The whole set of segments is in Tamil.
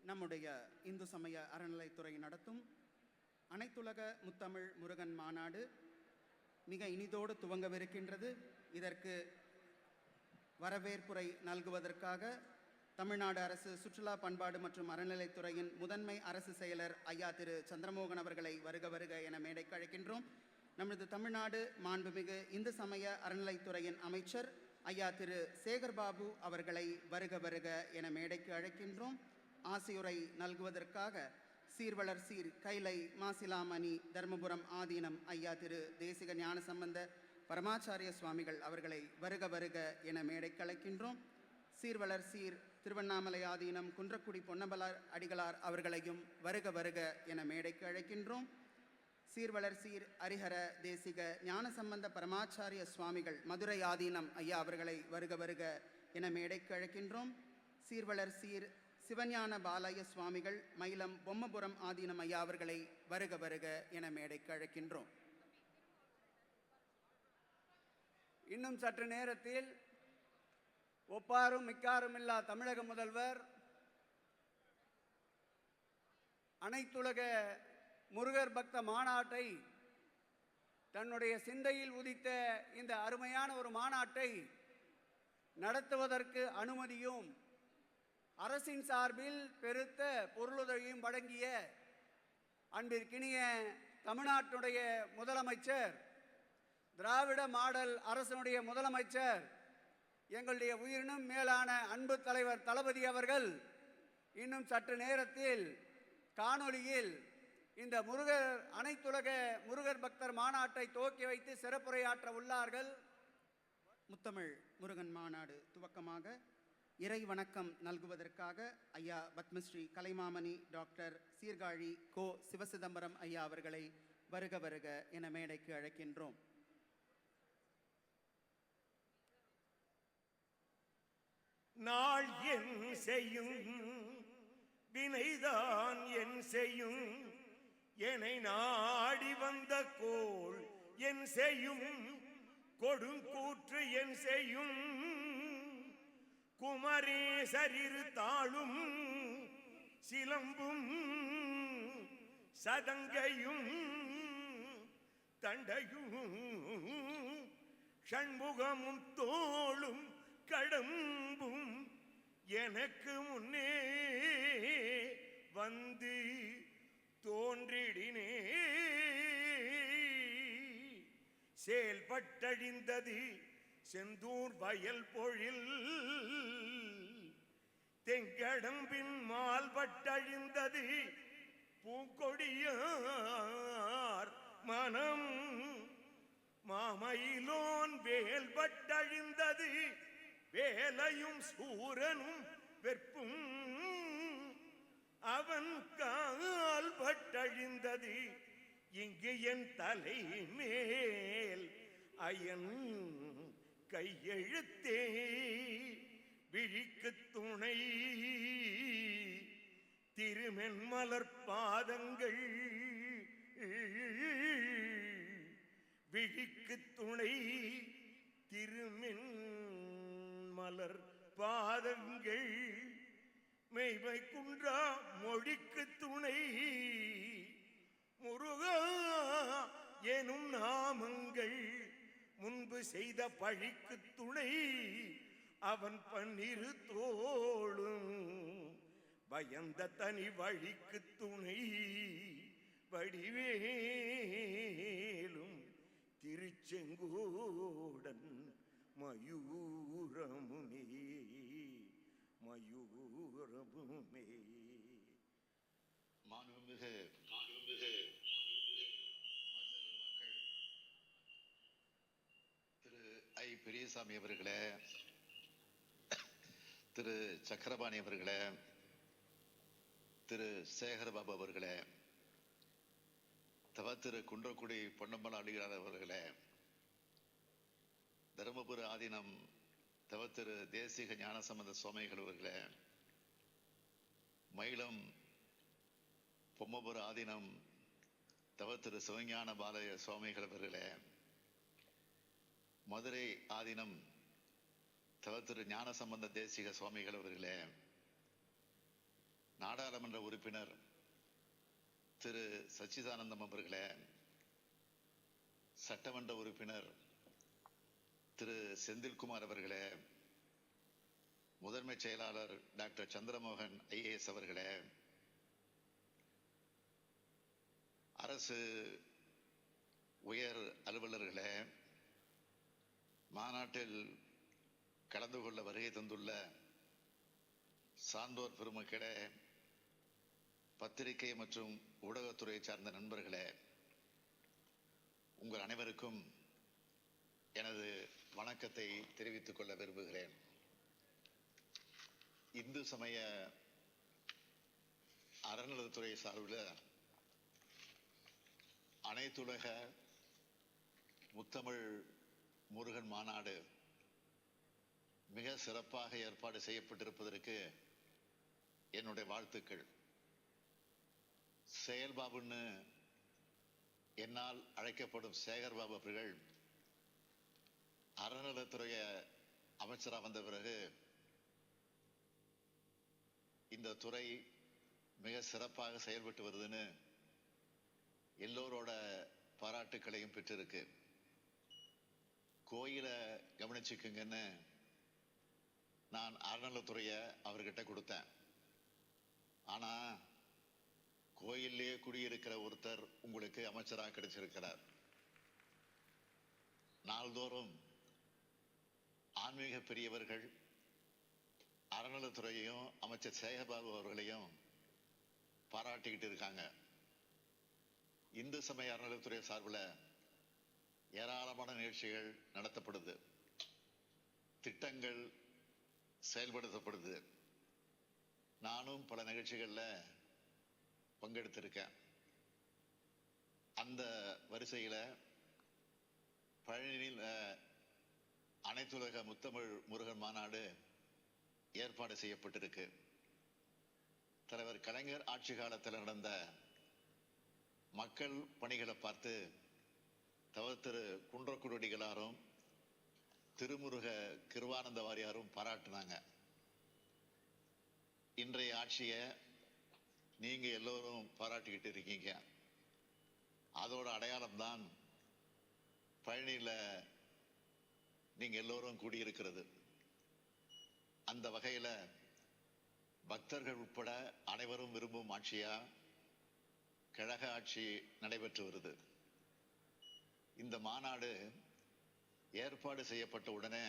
நம்முடைய இந்து சமய அறநிலைத்துறை நடத்தும் அனைத்துலக முத்தமிழ் முருகன் மாநாடு மிக இனிதோடு துவங்கவிருக்கின்றது. இதற்கு வரவேற்புரை நல்குவதற்காக தமிழ்நாடு அரசு சுற்றுலா பண்பாடு மற்றும் அறநிலைத்துறையின் முதன்மை அரசு செயலர் ஐயா திரு சந்திரமோகன் அவர்களை வருக வருக என மேடைக்கு அழைக்கின்றோம். நமது தமிழ்நாடு மாண்புமிகு இந்து சமய அறநிலைத்துறையின் அமைச்சர் ஐயா திரு சேகர்பாபு அவர்களை வருக வருக என மேடைக்கு அழைக்கின்றோம். ஆசியுரை நல்குவதற்காக சீர்வளர் சீர் கைலை மாசிலாமணி தர்மபுரம் ஆதீனம் ஐயா திரு தேசிக ஞானசம்பந்த பரமாச்சாரிய சுவாமிகள் அவர்களை வருக வருக என மேடைக்கு அழைக்கின்றோம். சீர்வளர் சீர் திருவண்ணாமலை ஆதீனம் குன்றக்குடி பொன்னம்பலார் அடிகளார் அவர்களையும் வருக வருக என மேடைக்கு அழைக்கின்றோம். சீர்வளர் சீர் ஹரிஹர தேசிக ஞானசம்பந்த பரமாச்சாரிய சுவாமிகள் மதுரை ஆதீனம் ஐயா அவர்களை வருக வருக என மேடைக்கு அழைக்கின்றோம். சீர்வளர் சீர் சிவஞான பாலய சுவாமிகள் மயிலம் பொம்மபுரம் ஆதீனம் ஐயா அவர்களை வருக வருக என மேடைக்கு அழைக்கின்றோம். இன்னும் சற்று நேரத்தில் ஒப்பாரும் மிக்காரும் இல்லா தமிழக முதல்வர் அனைத்துலக முருகர் பக்த மாநாட்டை, தன்னுடைய சிந்தையில் உதித்த இந்த அருமையான ஒரு மாநாட்டை நடத்துவதற்கு அனுமதியும் அரசின் சார்பில் பெருத்த பொருளுதவியும் வழங்கிய அன்பிற்கினிய தமிழ்நாட்டினுடைய முதலமைச்சர், திராவிட மாடல் அரசனுடைய முதலமைச்சர், எங்களுடைய உயிரினும் மேலான அன்பு தலைவர் தளபதி அவர்கள் இன்னும் சற்று நேரத்தில் காணொலியில் இந்த அனைத்துலக முருகர் பக்தர் மாநாட்டை துவக்கி வைத்து சிறப்புரையாற்ற உள்ளார்கள். முத்தமிழ் முருகன் மாநாடு துவக்கமாக இறை வணக்கம் நல்குவதற்காக ஐயா பத்மஸ்ரீ கலைமாமணி டாக்டர் சீர்காழி கோ சிவசிதம்பரம் ஐயா அவர்களை வருக வருக என மேடைக்கு அழைக்கின்றோம். நாள் என் செய்யும் வினைதான் என் செய்யும், என்னை நாடி வந்த கோள் என் செய்யும், கொடுங்கூற்று என் செய்யும், குமரேசரிரு தாளும் சிலம்பும் சதங்கையும் தண்டையும் ஷண்முகமும் தோளும் கடம்பும் எனக்கு முன்னே வந்து தோன்றிடினே. செயல்பட்டழிந்தது செந்தூர் வயல் பொழில், தெங்கடம்பின் மால்பட்டழிந்தது பூங்கொடியார் மனம், மாமயிலோன் வேல்பட்டழிந்தது வேலையும் சூரனும் வெற்பும், அவன் கால் பட்டழிந்தது இங்கு என் தலை மேல் அயன் கையெழுத்தே. விழிக்கு துணை திருமென்மலர் பாதங்கள், விழிக்கு துணை திருமென் மலர் பாதங்கள், மெய்மை குன்றா மொழிக்கு துணை முருகா எனும் நாமங்கள், முன்பு செய்த பழிக்கு துணை அவன் பன்னிரு தோளும், பயந்த தனி வழிக்கு துணை வடிவேலும் திருச்செங்கோடன் மயூரமுமே மயூரமுமே. மாண்புமிகு திரு ஐ பெரியசாமி அவர்களே, திரு சக்கரபாணி அவர்களே, திரு சேகர்பாபு அவர்களே, திரு குன்றக்குடி பொன்னம்பல அடிகளார் அவர்களே, தருமபுர ஆதீனம் திரு தேசிக ஞானசம்பந்த சுவாமிகள் அவர்களே, மயிலம் பொம்மபுர ஆதீனம் திரு சிவஞான பாலய சுவாமிகள் அவர்களே, மதுரை ஆதீனம் திரு ஞானசம்பந்த தேசிக சுவாமிகள் அவர்களே, நாடாளுமன்ற உறுப்பினர் திரு சச்சிதானந்தம் அவர்களே, சட்டமன்ற உறுப்பினர் திரு செந்தில்குமார் அவர்களே, முதன்மை செயலாளர் டாக்டர் சந்திரமோகன் ஐஏஎஸ் அவர்களே, அரசு உயர் அலுவலர்களே, மாநாட்டில் கலந்து கொள்ள வருகை தந்துள்ள சான்றோர் பெருமக்களே, பத்திரிகை மற்றும் ஊடகத்துறை சார்ந்த நண்பர்களே, உங்கள் அனைவருக்கும் எனது வணக்கத்தை தெரிவித்துக் கொள்ள விரும்புகிறேன். இந்து சமய அறநிலையத்துறை சார்பில் அனைத்துலக முத்தமிழ் முருகன் மாநாடு மிக சிறப்பாக ஏற்பாடு செய்யப்பட்டிருப்பதற்கு என்னுடைய வாழ்த்துக்கள். செயல்பாபுன்னு என்னால் அழைக்கப்படும் சேகர்பாபு அவர்கள் அறநிலையத்துறை அமைச்சராக வந்த பிறகு இந்த துறை மிக சிறப்பாக செயல்பட்டு வருதுன்னு எல்லோரோட பாராட்டுக்களையும் பெற்றிருக்கு. கோயிலை கவனிச்சுக்குங்கன்னு நான் அறநிலையத்துறையை அவர்கிட்ட கொடுத்தேன். ஆனா கோயிலே குடியிருக்கிற ஒருத்தர் உங்களுக்கு அமைச்சராக கிடைச்சிருக்கிறார். நாள்தோறும் ஆன்மீக பெரியவர்கள் அறநிலையத்துறையையும் அமைச்சர் சேகர்பாபு அவர்களையும் பாராட்டிக்கிட்டு இருக்காங்க. இந்து சமய அறநிலையத்துறை சார்பில் ஏராளமான நிகழ்ச்சிகள் நடத்தப்படுது, திட்டங்கள் செயல்படுத்தப்படுது. நானும் பல நிகழ்ச்சிகளில் பங்கெடுத்திருக்கேன். அந்த வரிசையில் பழனியில் அனைத்துலக முத்தமிழ் முருகன் மாநாடு ஏற்பாடு செய்யப்பட்டிருக்கு. தலைவர் கலைஞர் ஆட்சி காலத்தில் நடந்த மக்கள் பணிகளை பார்த்து திரு குன்றக்குடிகளாரும் திருமுருக கிருவானந்த வாரியாரும் பாராட்டினாங்க. இன்றைய ஆட்சியை நீங்க எல்லோரும் பாராட்டிக்கிட்டு இருக்கீங்க. அதோட அடையாளம் தான் பழனியில நீங்க எல்லோரும் கூடியிருக்கிறது. அந்த வகையில பக்தர்கள் உட்பட அனைவரும் விரும்பும் ஆட்சியா கழக ஆட்சி நடைபெற்று வருது. இந்த மாநாடு ஏற்பாடு செய்யப்பட்ட உடனே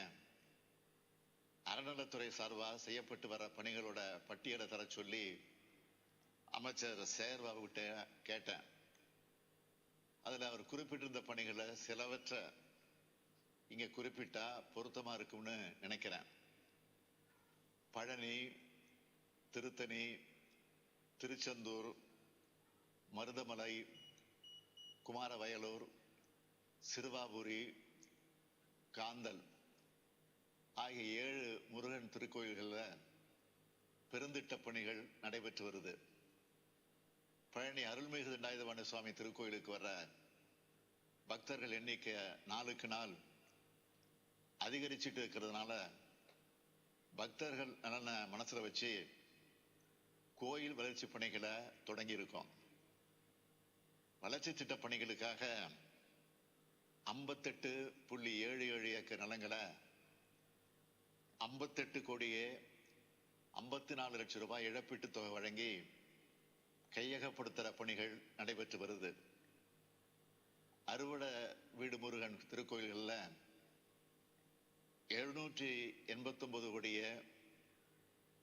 அறநிலையத்துறை சார்பாக செய்யப்பட்டு வர பணிகளோட பட்டியலை தர சொல்லி அமைச்சர் சேகர்பாபு கிட்ட கேட்டேன். அதுல அவர் குறிப்பிட்டிருந்த பணிகளை சிலவற்றை இங்க குறிப்பிட்டா பொருத்தமா இருக்கும்னு நினைக்கிறேன். பழனி, திருத்தணி, திருச்செந்தூர், மருதமலை, குமாரவயலூர், சிறுவாபுரி, காந்தல் ஆகிய 7 முருகன் திருக்கோயில்களில் பெருந்திட்ட பணிகள் நடைபெற்று வருது. பழனி அருள்மிகு தண்டாயுதபாணி சுவாமி திருக்கோயிலுக்கு வர பக்தர்கள் எண்ணிக்கை நாளுக்கு நாள் அதிகரிச்சுட்டு இருக்கிறதுனால பக்தர்கள் நலனை மனசுல வச்சு கோயில் வளர்ச்சி பணிகளை தொடங்கி இருக்கோம். வளர்ச்சி திட்ட பணிகளுக்காக 58.77 ஏக்கர் நிலங்களை 58 கோடியே 54 லட்சம் ரூபாய் இழப்பீட்டு தொகை வழங்கி கையகப்படுத்துற பணிகள் நடைபெற்று வருது. அறுவடை வீடு முருகன் திருக்கோயில்களில் 789 கோடியே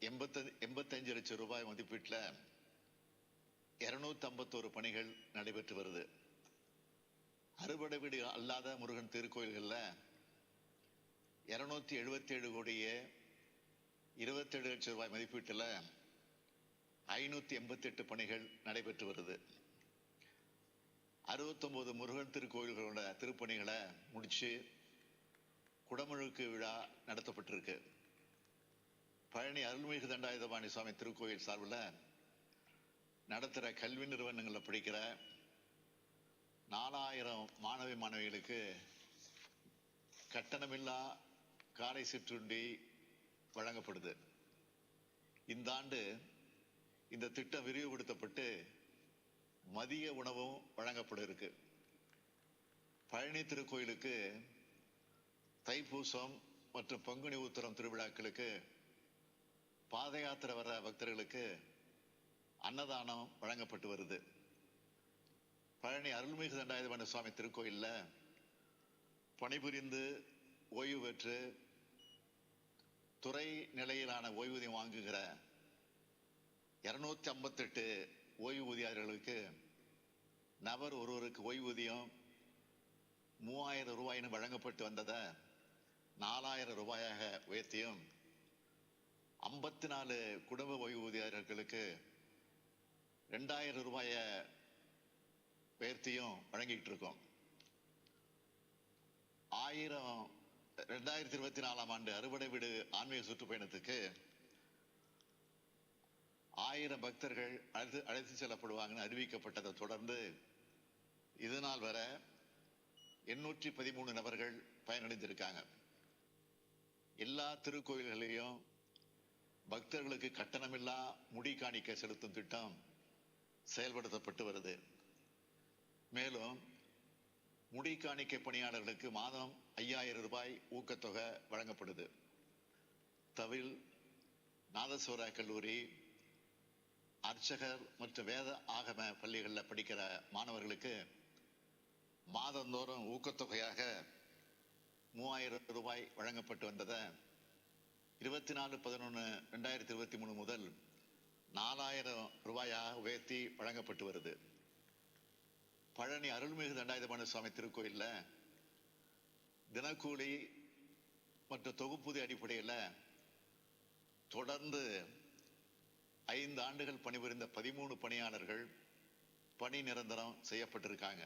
85 லட்சம் ரூபாய் மதிப்பீட்டில் 251 பணிகள் நடைபெற்று வருது. அறுவடை வீடு அல்லாத முருகன் திருக்கோயில்களில் 277 கோடியே 27 லட்சம் ரூபாய் மதிப்பீட்டில் 588 பணிகள் நடைபெற்று வருது. 69 முருகன் திருக்கோயில்களோட திருப்பணிகளை முடிச்சு குடமுழுக்கு விழா நடத்தப்பட்டிருக்கு. பழனி அருள்மிகு தண்டாயுதபாணி சுவாமி திருக்கோயில் சார்பில் நடத்துகிற கல்வி நிறுவனங்களில் படிக்கிற 4000 மாணவி மாணவிகளுக்கு கட்டணமில்லா காலை சிற்றுண்டி வழங்கப்படுது. இந்த ஆண்டு இந்த திட்டம் விரிவுபடுத்தப்பட்டு மதிய உணவும் வழங்கப்பட இருக்கு. பழனி திருக்கோயிலுக்கு தைப்பூசம் மற்றும் பங்குனி உத்திரம் திருவிழாக்களுக்கு பாத யாத்திரை வர்ற பக்தர்களுக்கு அன்னதானம் வழங்கப்பட்டு வருது. பழனி அருள்மிகு தண்டாயுதபாணி சுவாமி திருக்கோயில்ல பணிபுரிந்து ஓய்வு பெற்று துறை நிலையிலான ஓய்வூதியம் வாங்குகிற 258 ஓய்வூதியர்களுக்கு நபர் ஒருவருக்கு ஓய்வூதியம் 3000 ரூபாயின்னு வழங்கப்பட்டு வந்ததை 4000 ரூபாயாக உயர்த்தியும் 54 குடும்ப ஓய்வூதியர்களுக்கு 2000 ரூபாய உயர்த்தியும் வழங்கிட்டு இருக்கோம். 2024 ஆண்டு அறுவடை வீடு ஆன்மீக சுற்றுப்பயணத்துக்கு 1000 பக்தர்கள் அழைத்து செல்லப்படுவாங்கன்னு அறிவிக்கப்பட்டதை தொடர்ந்து இது நாள் வரை 813 நபர்கள் பயனடைந்திருக்காங்க. எல்லா திருக்கோயில்களையும் பக்தர்களுக்கு கட்டணமில்லா முடி காணிக்க செலுத்தும் திட்டம் செயல்படுத்தப்பட்டு வருது. மேலும் முடி காணிக்கை பணியாளர்களுக்கு மாதம் 5000 ரூபாய் ஊக்கத்தொகை வழங்கப்படுது. தவில், நாதஸ்வர கல்லூரி, அர்ச்சகர் மற்றும் வேத ஆகம பள்ளிகளில் படிக்கிற மாணவர்களுக்கு மாதந்தோறும் ஊக்கத்தொகையாக 3000 ரூபாய் வழங்கப்பட்டு வந்ததை 24/11/2023 முதல் 4000 ரூபாயாக உயர்த்தி வழங்கப்பட்டு வருது. பழனி அருள்மிகு தண்டாயுதபாணி சுவாமி திருக்கோயில்ல தினக்கூலி மற்றும் தொகுப்பூதிய அடிப்படையில் தொடர்ந்து 5 ஆண்டுகள் பணிபுரிந்த 13 பணியாளர்கள் பணி நிரந்தரம் செய்யப்பட்டிருக்காங்க.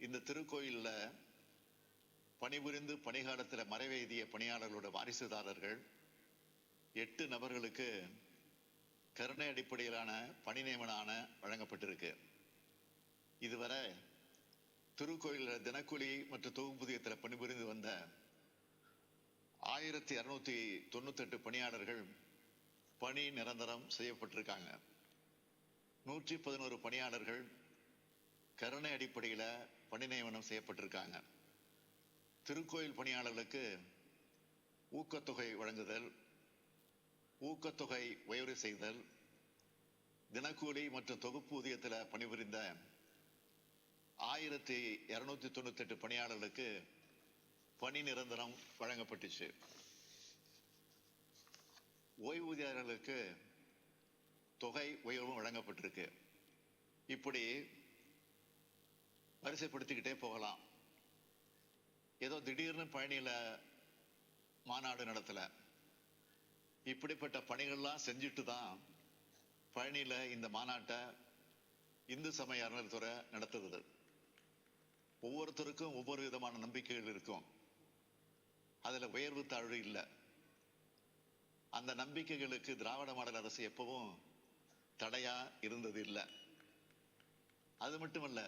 இந்த திருக்கோயில்ல பணிபுரிந்து பணிகாலத்தில் மறைவேதிய பணியாளர்களோட வாரிசுதாரர்கள் 8 நபர்களுக்கு கருணை அடிப்படையிலான பணி நியமன வழங்கப்பட்டிருக்கு. இதுவரை திருக்கோயிலில் தினக்கூலி மற்றும் தொகுப்பூதியத்தில் பணிபுரிந்து வந்த 1298 பணியாளர்கள் பணி நிரந்தரம் செய்யப்பட்டிருக்காங்க. 111 பணியாளர்கள் கருணை அடிப்படையில் பணி நியமனம் செய்யப்பட்டிருக்காங்க. திருக்கோயில் பணியாளர்களுக்கு ஊக்கத்தொகை வழங்குதல், ஊக்கத்தொகை உயர்வு செய்தல், தினக்கூலி மற்றும் தொகுப்பூதியத்தில் பணிபுரிந்த 1298 பணியாளர்களுக்கு பணி நிரந்தரம் வழங்கப்பட்டுச்சு. ஓய்வூதியர்களுக்கு தொகை உயர்வும் வழங்கப்பட்டிருக்கு. இப்படி வரிசைப்படுத்திக்கிட்டே போகலாம். ஏதோ திடீர்னு பழனியில மாநாடு நடத்தல. இப்படிப்பட்ட பணிகள்லாம் செஞ்சுட்டு தான் பழனியில இந்த மாநாட்டை இந்து சமய அறநிலையத்துறை நடத்துகிறது. ஒவ்வொருத்தருக்கும் ஒவ்வொரு விதமான நம்பிக்கைகள் இருக்கும். அதுல உயர்வு தாழ்வு இல்லை. அந்த நம்பிக்கைகளுக்கு திராவிட மாடல் அரசு எப்பவும் தடையா இருந்தது இல்லை. அது மட்டுமல்ல,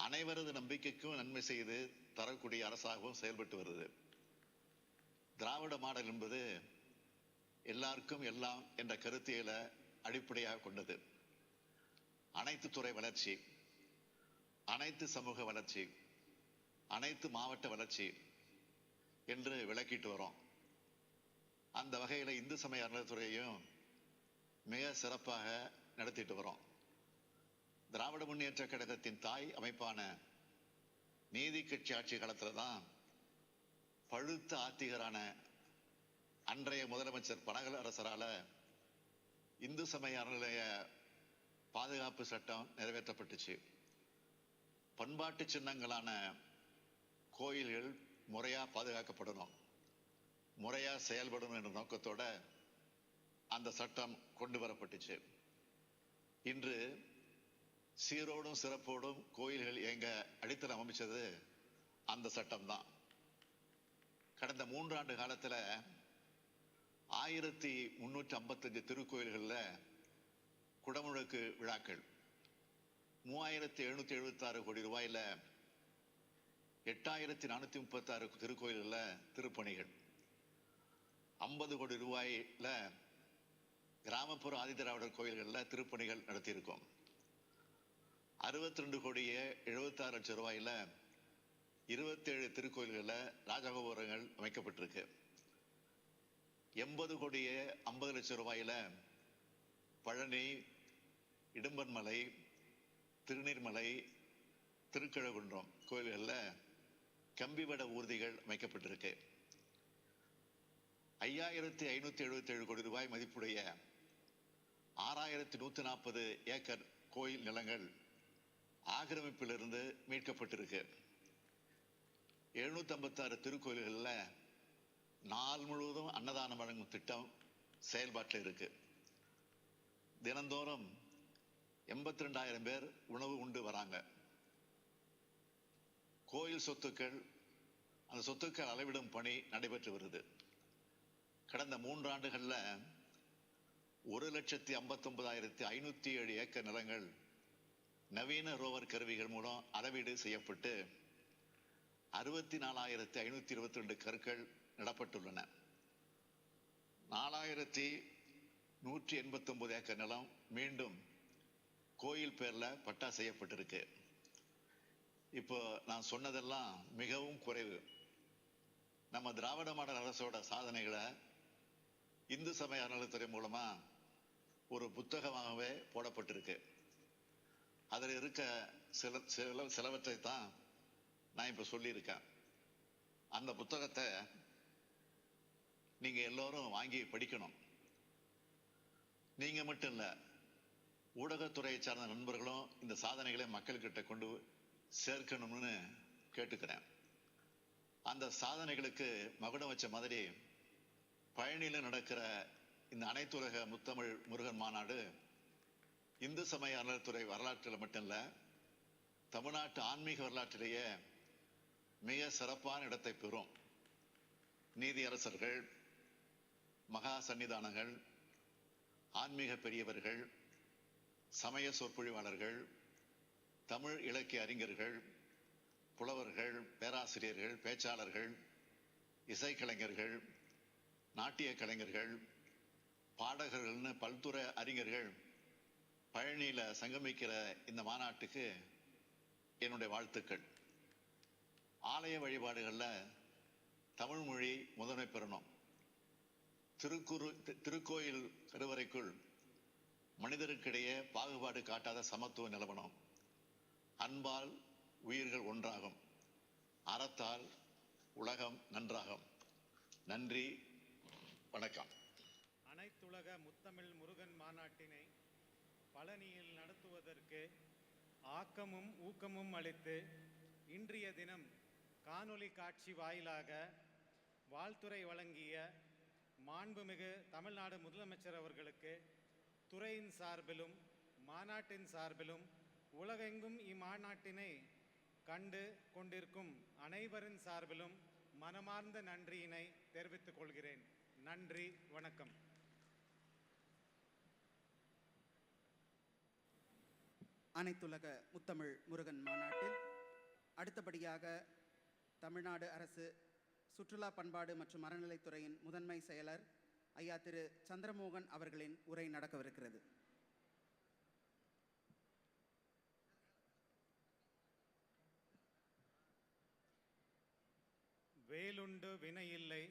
அனைவரது நம்பிக்கைக்கும் நன்மை செய்து தரக்கூடிய அரசாகவும் செயல்பட்டு வருது. திராவிட மாடல் என்பது எல்லாருக்கும் எல்லாம் என்ற கருத்தியலை அடிப்படையாக கொண்டது. அனைத்து துறை வளர்ச்சி, அனைத்து சமூக வளர்ச்சி, அனைத்து மாவட்ட வளர்ச்சி என்று விளக்கிட்டு வரோம். அந்த வகையில இந்து சமய அறநிலையத்துறையையும் மிக சிறப்பாக நடத்திட்டு வரோம். திராவிட முன்னேற்ற கழகத்தின் தாய் அமைப்பான நீதி கட்சி ஆட்சி காலத்துல தான் பழுத்த ஆத்திகரான அன்றைய முதலமைச்சர் பனகல் அரசரால இந்து சமய அறநிலைய பாதுகாப்பு சட்டம் நிறைவேற்றப்பட்டுச்சு. பண்பாட்டு சின்னங்களான கோயில்கள் முறையா பாதுகாக்கப்படணும், முறையா செயல்படணும் என்ற நோக்கத்தோட அந்த சட்டம் கொண்டு வரப்பட்டுச்சு. இன்று சீரோடும் சிறப்போடும் கோயில்கள் எங்க அடித்தளம் அமைச்சது அந்த சட்டம் தான். கடந்த 3 ஆண்டு காலத்துல 1355 திருக்கோயில்கள்ல குடமுழுக்கு விழாக்கள், 3776 கோடி ரூபாயில 8436 திருக்கோயில்கள்ல திருப்பணிகள், 50 கோடி ரூபாயில கிராமப்புற ஆதிதிராவிடர் கோயில்களில் திருப்பணிகள் நடத்தியிருக்கோம். 62 கோடியே 76 லட்சம் ரூபாயில 27 திருக்கோயில்களில் ராஜகோபுரங்கள் அமைக்கப்பட்டிருக்கு. 80 கோடியே 50 லட்சம் ரூபாயில பழனி, இடும்பன்மலை, திருநீர்மலை, திருக்கழுகுன்றம் கோயில்களில் கம்பிவட ஊர்திகள் அமைக்கப்பட்டிருக்கு. 5577 கோடி ரூபாய் மதிப்புடைய 6140 ஏக்கர் கோயில் நிலங்கள் ஆக்கிரமிப்பிலிருந்து மீட்கப்பட்டிருக்கு. 756 திருக்கோயில்களில் நாள் முழுவதும் அன்னதானம் வழங்கும் திட்டம் செயல்பாட்டில் இருக்கு. தினந்தோறும் 82,000 பேர் உணவு உண்டு வராங்க. கோயில் சொத்துக்கள், அந்த சொத்துக்கள் அளவிடும் பணி நடைபெற்று வருது. கடந்த 3 ஆண்டுகள்ல 1,59,507 ஏக்கர் நிலங்கள் நவீன ரோவர் கருவிகள் மூலம் அளவீடு செய்யப்பட்டு 64,522 கற்கள் நடப்பட்டுள்ளன. 4,189 ஏக்கர் நிலம் மீண்டும் கோயில் பேர்ல பட்டா செய்யப்பட்டிருக்கு. இப்போ நான் சொன்னதெல்லாம் மிகவும் குறைவு. நம்ம திராவிட மாடல் அரசோட சாதனைகளை இந்து சமய அறநிலையத்துறை மூலமா ஒரு புத்தகமாகவே போடப்பட்டிருக்கு. அதில் இருக்க சிலவற்றை தான் நான் இப்ப சொல்லியிருக்கேன். அந்த புத்தகத்தை நீங்க எல்லோரும் வாங்கி படிக்கணும். நீங்க மட்டும் இல்ல, ஊடகத்துறையை சார்ந்த நண்பர்களும் இந்த சாதனைகளை மக்கள்கிட்ட கொண்டு சேர்க்கணும்னு கேட்டுக்கிறேன். அந்த சாதனைகளுக்கு மகுடம் வச்ச மாதிரி பழனியில நடக்கிற இந்த அனைத்துலக முத்தமிழ் முருகன் மாநாடு இந்து சமய அறநிலையத்துறை வரலாற்றில் மட்டும் இல்ல, தமிழ்நாட்டு ஆன்மீக வரலாற்றிலேயே மிக சிறப்பான இடத்தை பெறும். நீதியரசர்கள், மகா சன்னிதானங்கள், ஆன்மீக பெரியவர்கள், சமய சொற்பொழிவாளர்கள், தமிழ் இலக்கிய அறிஞர்கள், புலவர்கள், பேராசிரியர்கள், பேச்சாளர்கள், இசைக்கலைஞர்கள், நாட்டிய கலைஞர்கள், பாடகர்கள்னு பல்துறை அறிஞர்கள் பழனியில சங்கமிக்கிற இந்த மாநாட்டுக்கு என்னுடைய வாழ்த்துக்கள். ஆலய வழிபாடுகள்ல தமிழ் மொழி முதன்மை பெறணும். திருக்கோயில் கருவறைக்குள் மனிதருக்கிடையே பாகுபாடு காட்டாத சமத்துவம் நிலவணும். அன்பால் உயிர்கள் ஒன்றாகும், அறத்தால் உலகம் நன்றாகும். நன்றி, வணக்கம். அனைத்துலக முத்தமிழ் முருகன் மாநாட்டினை பழனியில் நடத்துவதற்கு ஆக்கமும் ஊக்கமும் அளித்து இன்றைய தினம் காணொளி காட்சி வாயிலாக வாழ்த்துரை வழங்கிய மாண்புமிகு தமிழ்நாடு முதலமைச்சர் அவர்களுக்கு துறையின் சார்பிலும் மாநாட்டின் சார்பிலும் உலகெங்கும் இம்மாநாட்டினை கண்டு கொண்டிருக்கும் அனைவரின் சார்பிலும் மனமார்ந்த நன்றியினை தெரிவித்துக் கொள்கிறேன். நன்றி, வணக்கம். அனைத்துலக முத்தமிழ் முருகன் மாநாட்டில் அடுத்தபடியாக தமிழ்நாடு அரசு சுற்றுலா பண்பாடு மற்றும் அறநிலைத்துறையின் முதன்மை செயலர் ஐயா திரு சந்திரமோகன் அவர்களின் உரை நடக்கவிருக்கிறது. வேலுண்டு வினையில்லை,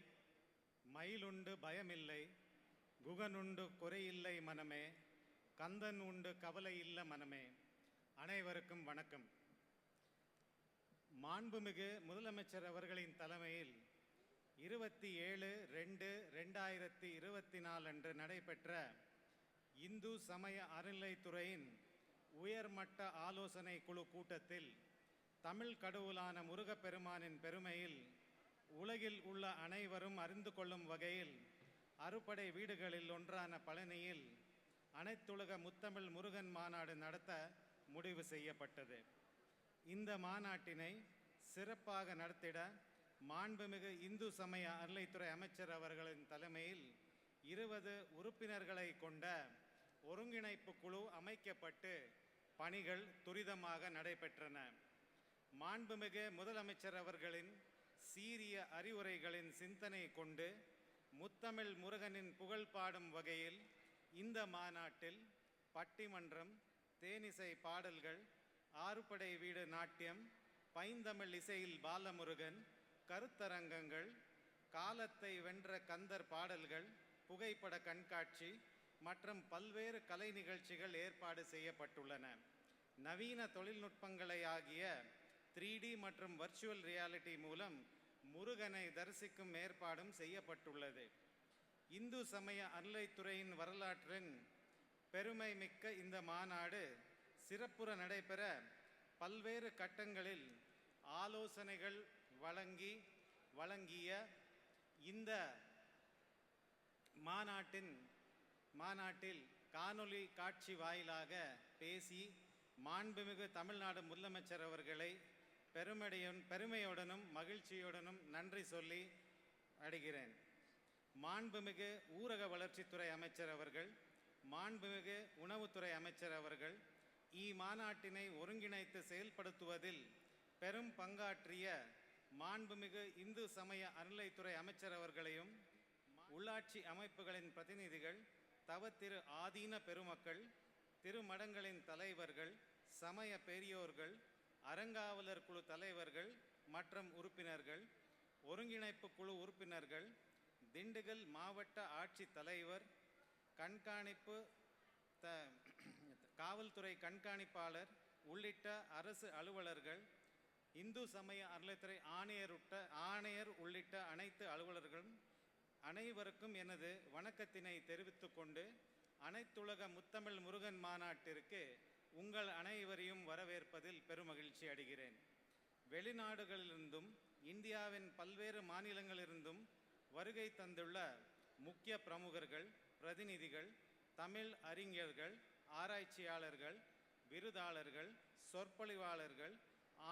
மயிலுண்டு பயமில்லை, குகனுண்டு குறையில்லை மனமே, கந்தன் உண்டு கவலை இல்ல மனமே. அனைவருக்கும் வணக்கம். மாண்புமிகு முதலமைச்சர் அவர்களின் தலைமையில் 27/2/2024 அன்று நடைபெற்ற இந்து சமய அறநிலைத்துறையின் உயர்மட்ட ஆலோசனை குழு கூட்டத்தில் தமிழ் கடவுளான முருகப்பெருமானின் பெருமையில் உலகில் உள்ள அனைவரும் அறிந்து கொள்ளும் வகையில் அறுபடை வீடுகளில் ஒன்றான பழனியில் அனைத்துலக முத்தமிழ் முருகன் மாநாடு நடத்த முடிவு செய்யப்பட்டது. இந்த மாநாட்டினை சிறப்பாக நடத்திட மாண்புமிகு இந்து சமய அறநிலைத்துறை அமைச்சர் அவர்களின் தலைமையில் 20 உறுப்பினர்களை கொண்ட ஒருங்கிணைப்பு குழு அமைக்கப்பட்டு பணிகள் துரிதமாக நடைபெற்றன. மாண்புமிகு முதலமைச்சர் அவர்களின் சீரிய அறிவுரைகளின் சிந்தனை கொண்டு முத்தமிழ் முருகனின் புகழ் பாடும் வகையில் இந்த மாநாட்டில் பட்டிமன்றம், தேனிசை பாடல்கள், ஆறுபடை வீடு நாட்டியம், பைந்தமிழ் இசையில் பாலமுருகன், கருத்தரங்கங்கள், காலத்தை வென்ற கந்தர் பாடல்கள், புகைப்பட கண்காட்சி மற்றும் பல்வேறு கலை நிகழ்ச்சிகள் ஏற்பாடு செய்யப்பட்டுள்ளன. நவீன தொழில்நுட்பங்களை ஆகிய 3D மற்றும் வர்ச்சுவல் ரியாலிட்டி மூலம் முருகனை தரிசிக்கும் ஏற்பாடும் செய்யப்பட்டுள்ளது. இந்து சமய அறநிலைத்துறையின் வரலாற்றின் பெருமை மிக்க இந்த மாநாடு சிறப்புற நடைபெற பல்வேறு கட்டங்களில் ஆலோசனைகள் வழங்கிய இந்த மாநாட்டில் காணொளி காட்சி வாயிலாக பேசி மாண்புமிகு தமிழ்நாடு முதலமைச்சர் அவர்களை பெருமையுடனும் மகிழ்ச்சியுடனும் நன்றி சொல்லி அடைகிறேன். மாண்புமிகு ஊரக வளர்ச்சித்துறை அமைச்சர் அவர்கள், மாண்புமிகு உணவுத்துறை அமைச்சர் அவர்கள் இம்மாநாட்டினை ஒருங்கிணைத்து செயல்படுத்துவதில் பெரும் பங்காற்றிய மாண்புமிகு இந்து சமய அறநிலைத்துறை அமைச்சர் அவர்களையும், உள்ளாட்சி அமைப்புகளின் பிரதிநிதிகள், தவத்திரு ஆதீன பெருமக்கள், திருமடங்களின் தலைவர்கள், சமய பெரியோர்கள், அறங்காவலர் குழு தலைவர்கள் மற்றும் உறுப்பினர்கள், ஒருங்கிணைப்பு குழு உறுப்பினர்கள், திண்டுக்கல் மாவட்ட ஆட்சித் தலைவர், காவல்துறை கண்காணிப்பாளர் உள்ளிட்ட அரசு அலுவலர்கள், இந்து சமய அறநிலைத்துறை ஆணையர் உள்ளிட்ட அனைத்து அலுவலர்களும் அனைவருக்கும் எனது வணக்கத்தினை தெரிவித்துக் கொண்டு, அனைத்துலக முத்தமிழ் முருகன் மாநாட்டிற்கு உங்கள் அனைவரையும் வரவேற்பதில் பெருமகிழ்ச்சி அடைகிறேன். வெளிநாடுகளிலிருந்தும் இந்தியாவின் பல்வேறு மாநிலங்களிலிருந்தும் வருகை தந்துள்ள முக்கிய பிரமுகர்கள், பிரதிநிதிகள், தமிழ் அறிஞர்கள், ஆராய்ச்சியாளர்கள், விருதாளர்கள், சொற்பொழிவாளர்கள்,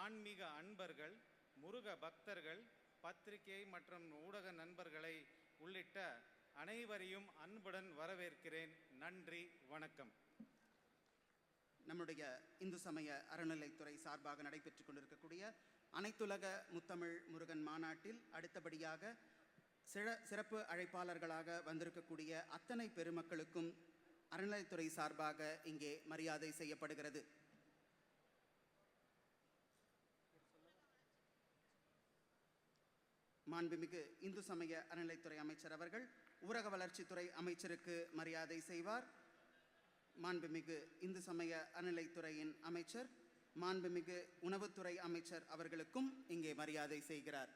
ஆன்மீக அன்பர்கள், முருக பக்தர்கள், பத்திரிகை மற்றும் ஊடக நண்பர்களை உள்ளிட்ட அனைவரையும் அன்புடன் வரவேற்கிறேன். நன்றி, வணக்கம். நம்முடைய இந்து சமய அறநிலைத்துறை சார்பாக நடைபெற்றுக் கொண்டிருக்கக்கூடிய அனைத்துலக முத்தமிழ் முருகன் மாநாட்டில் அடுத்தபடியாக சிறப்பு அழைப்பாளர்களாக வந்திருக்கக்கூடிய அத்தனை பெருமக்களுக்கும் அறநிலைத்துறை சார்பாக இங்கே மரியாதை செய்யப்படுகிறது. மாண்புமிகு இந்து சமய அறநிலைத்துறை அமைச்சர் அவர்கள் ஊரக வளர்ச்சித்துறை அமைச்சருக்கு மரியாதை செய்வார். மாண்புமிகு இந்து சமய அறநிலைத்துறையின் அமைச்சர், மாண்புமிகு உணவுத்துறை அமைச்சர் அவர்களுக்கும் இங்கே மரியாதை செய்கிறார்.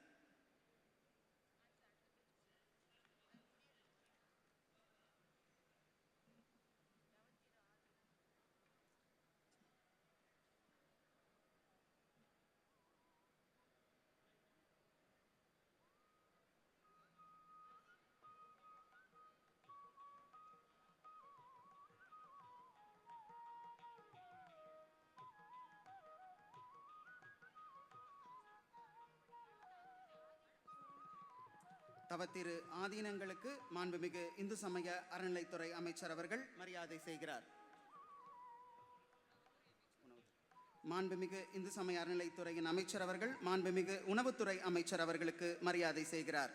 தவத்திரு ஆதீனங்களுக்கு மாண்புமிகு இந்து சமய அறநிலைத்துறை அமைச்சர் அவர்கள் மரியாதை செய்கிறார். மாண்புமிகு இந்து சமய அறநிலைத்துறையின் அமைச்சர் அவர்கள் மாண்புமிகு உணவுத்துறை அமைச்சர் அவர்களுக்கு மரியாதை செய்கிறார்.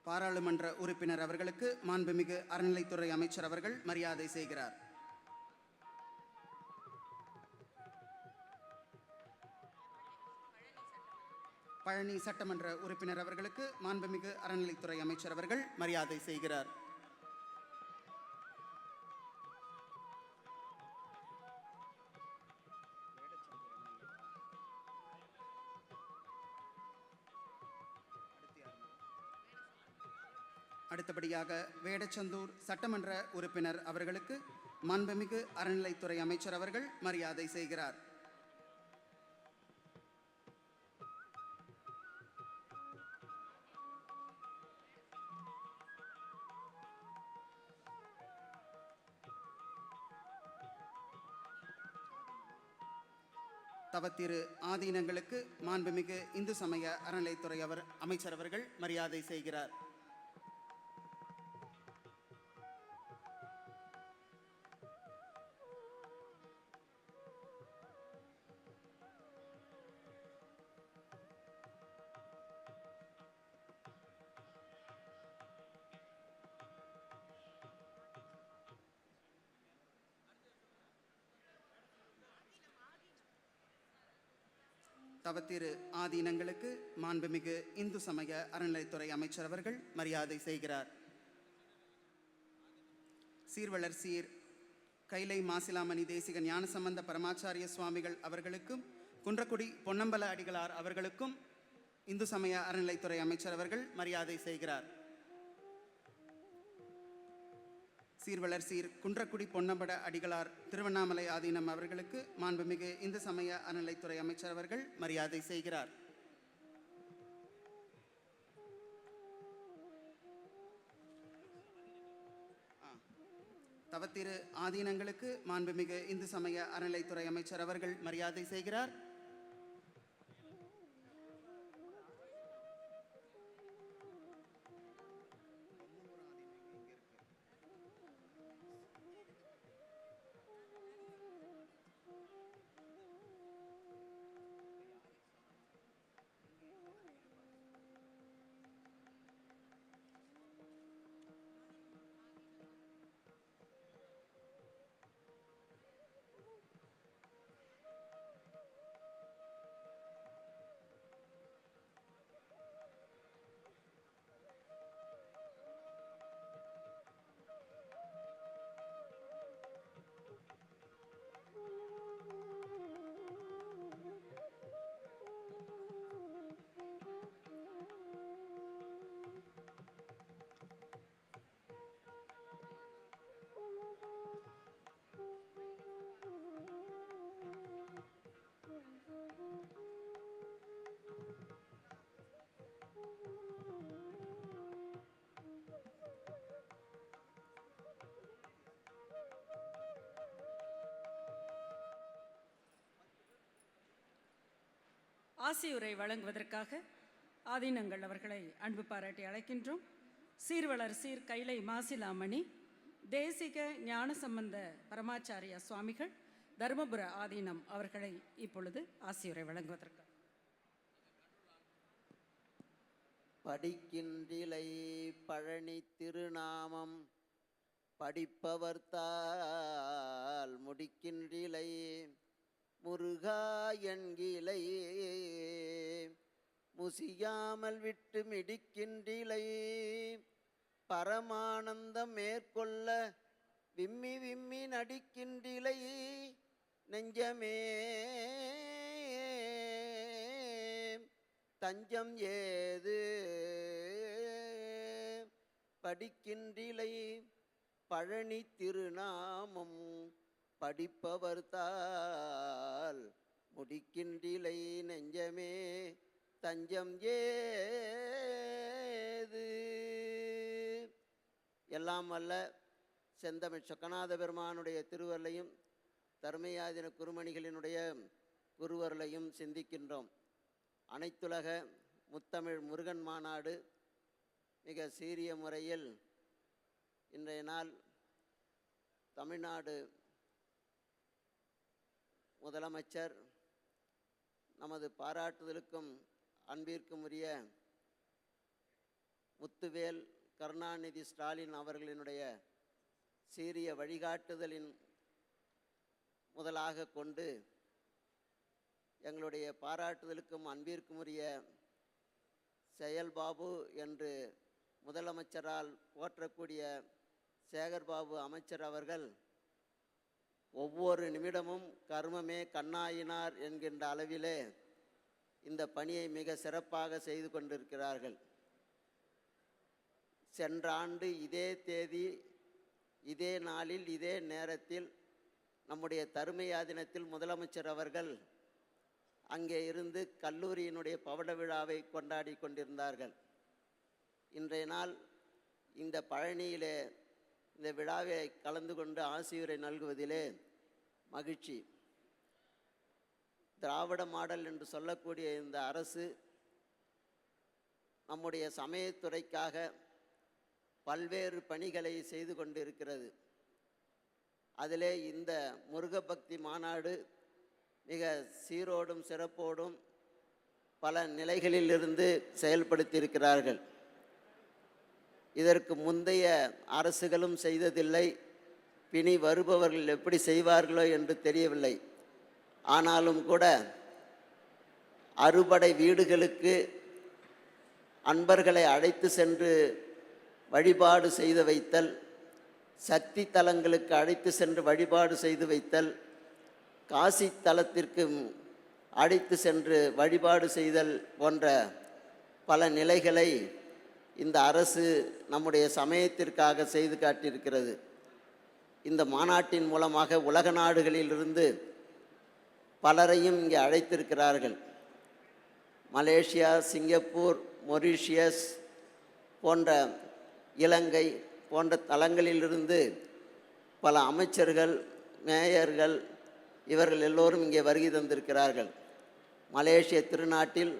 பாராளுமன்ற உறுப்பினர் அவர்களுக்கு மாண்புமிகு அறநிலைத்துறை அமைச்சர் அவர்கள் மரியாதை செய்கிறார். பழனி சட்டமன்ற உறுப்பினர் அவர்களுக்கு மாண்புமிகு அறநிலைத்துறை அமைச்சர் அவர்கள் மரியாதை செய்கிறார். அடுத்தபடியாக வேடச்சந்தூர் சட்டமன்ற உறுப்பினர் அவர்களுக்கு மாண்புமிகு அறநிலைத்துறை அமைச்சர் அவர்கள் மரியாதை செய்கிறார். தவத்திரு ஆதீனங்களுக்கு மாண்புமிகு இந்து சமய அறநிலைத்துறை அமைச்சர் அவர்கள் மரியாதை செய்கிறார். தவத்திரு ஆதீனங்களுக்கு மாண்புமிகு இந்து சமய அறநிலைத்துறை அமைச்சர் அவர்கள் மரியாதை செய்கிறார். சீர்வளர் சீர் கைலை மாசிலாமணி தேசிக ஞானசம்பந்த பரமாச்சாரிய சுவாமிகள் அவர்களுக்கும் குன்றக்குடி பொன்னம்பல அடிகளார் அவர்களுக்கும் இந்து சமய அறநிலைத்துறை அமைச்சர் அவர்கள் மரியாதை செய்கிறார். சீர்வளர் சீர் குன்றக்குடி பொன்னம்பல அடிகளார் திருவண்ணாமலை ஆதீனம் அவர்களுக்கு மாண்புமிகு இந்து சமய அறநிலைத்துறை அமைச்சர் அவர்கள் மரியாதை செய்கிறார். தவத்திரு ஆதீனங்களுக்கு மாண்புமிகு இந்து சமய அறநிலைத்துறை அமைச்சர் அவர்கள் மரியாதை செய்கிறார். ஆசியுரை வழங்குவதற்காக ஆதீனங்கள் அவர்களை அன்பு பாராட்டி அழைக்கின்றோம். சீர்வளர் சீர் கைலை மாசிலாமணி தேசிக ஞானசம்பந்த பரமாச்சாரிய சுவாமிகள் தருமபுர ஆதீனம் அவர்களை இப்பொழுது ஆசியுரை வழங்குவதற்காக. படிக்கின்றிலை பழனி திருநாமம் படிப்பவர்த்தால் முடிக்கின்றிலை முருகா என்கிலை முசியாமல் விட்டு மிடிக்கின்றிலை பரமானந்தம் மேற்கொள்ள விம்மி விம்மி நடிக்கின்றிலை நெஞ்சமே தஞ்சம் ஏது படிக்கின்றிலை பழனி திருநாமம் படிப்பவர்த்தால் முடிக்கின்றிலை நெஞ்சமே தஞ்சம் ஏது. எல்லாம் வல்ல செந்தமிழ் சொக்கநாத பெருமானுடைய திருவருளையும் தர்மயாதின குருமணிகளினுடைய குருவருளையும் சிந்திக்கின்றோம். அனைத்துலக முத்தமிழ் முருகன் மாநாடு மிக சீரிய முறையில் இன்றைய நாள் தமிழ்நாடு முதலமைச்சர் நமது பாராட்டுதலுக்கும் அன்பிற்கும் உரிய முத்துவேல் கருணாநிதி ஸ்டாலின் அவர்களினுடைய சீரிய வழிகாட்டுதலின் முதலாக கொண்டு எங்களுடைய பாராட்டுதலுக்கும் அன்பிற்கும் உரிய செயல்பாபு என்று முதலமைச்சரால் போற்றக்கூடிய சேகர்பாபு அமைச்சர் அவர்கள் ஒவ்வொரு நிமிடமும் கர்மமே கண்ணாயினார் என்கின்ற அளவிலே இந்த பணியை மிக சிறப்பாக செய்து கொண்டிருக்கிறார்கள். சென்ற ஆண்டு இதே தேதி இதே நாளில் இதே நேரத்தில் நம்முடைய தருமயாதினத்தில் முதலமைச்சர் அவர்கள் அங்கே இருந்து கல்லூரியினுடைய பவள விழாவை கொண்டாடி கொண்டிருந்தார்கள். இன்றைய நாள் இந்த பழனியிலே இந்த விழாவை கலந்து கொண்டு ஆசியுரை நல்குவதிலே மகிழ்ச்சி. திராவிட மாடல் என்று சொல்லக்கூடிய இந்த அரசு நம்முடைய சமயத்துறைக்காக பல்வேறு பணிகளை செய்து கொண்டிருக்கிறது. அதிலே இந்த முருகபக்தி மாநாடு மிக சீரோடும் சிறப்போடும் பல நிலைகளிலிருந்து செயல்படுத்தியிருக்கிறார்கள். இதற்கு முந்தைய அரசுகளும் செய்ததில்லை. பிணி வருபவர்கள் எப்படி செய்வார்களோ என்று தெரியவில்லை. ஆனாலும் கூட அறுபடை வீடுகளுக்கு அன்பர்களை அழைத்து சென்று வழிபாடு செய்து வைத்தல், சக்தி தலங்களுக்கு அழைத்து சென்று வழிபாடு செய்து வைத்தல், காசி தலத்திற்கு அழைத்து சென்று வழிபாடு செய்தல் போன்ற பல நிலைகளை இந்த அரசு நம்முடைய சமயத்திற்காக செய்து காட்டியிருக்கிறது. இந்த மாநாட்டின் மூலமாக உலக நாடுகளிலிருந்து பலரையும் இங்கே அழைத்திருக்கிறார்கள். மலேசியா, சிங்கப்பூர், மொரீஷியஸ் போன்ற, இலங்கை போன்ற தலங்களிலிருந்து பல அமைச்சர்கள், மேயர்கள் இவர்கள் எல்லோரும் இங்கே வருகை தந்திருக்கிறார்கள். மலேசிய திருநாட்டில்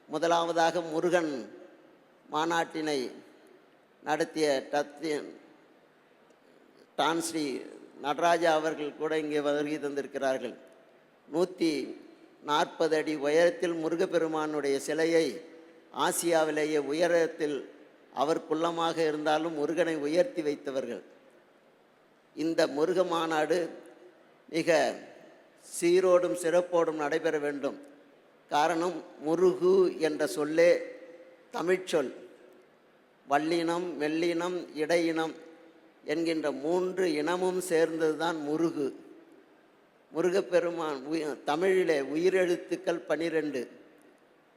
முதலாவதாக முருகன் மாநாட்டினை நடத்திய டான்ஸ்ரீ நடராஜா அவர்கள் கூட இங்கே வருகை தந்திருக்கிறார்கள். 140 அடி உயரத்தில் முருகப்பெருமானுடைய சிலையை ஆசியாவிலேயே உயரத்தில் அவர் குள்ளமாக இருந்தாலும் முருகனை உயர்த்தி வைத்தவர்கள். இந்த முருக மாநாடு மிக சீரோடும் சிறப்போடும் நடைபெற வேண்டும். காரணம், முருகு என்ற சொல்லே தமிழ்ச்சொல். வல்லினம், மெல்லினம், இடையினம் என்கின்ற 3 இனமும் சேர்ந்தது தான் முருகு. முருகப்பெருமான் தமிழிலே உயிரெழுத்துக்கள் 12,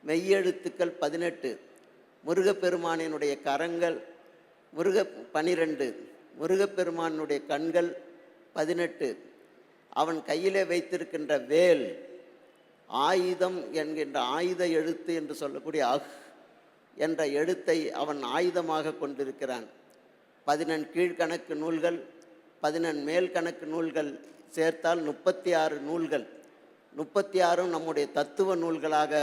மெய்யெழுத்துக்கள் 18. முருகப்பெருமானினுடைய கரங்கள் 12, முருகப்பெருமானுடைய கண்கள் 18. அவன் கையிலே வைத்திருக்கின்ற வேல், ஆயுதம் என்கின்ற ஆயுத எழுத்து என்று சொல்லக்கூடிய என்ற எழுத்தை அவன் ஆயுதமாக கொண்டிருக்கிறான். 14 கீழ்கணக்கு நூல்கள், 14 மேல் கணக்கு நூல்கள் சேர்த்தால் 36 நூல்கள். 36ம் நம்முடைய தத்துவ நூல்களாக,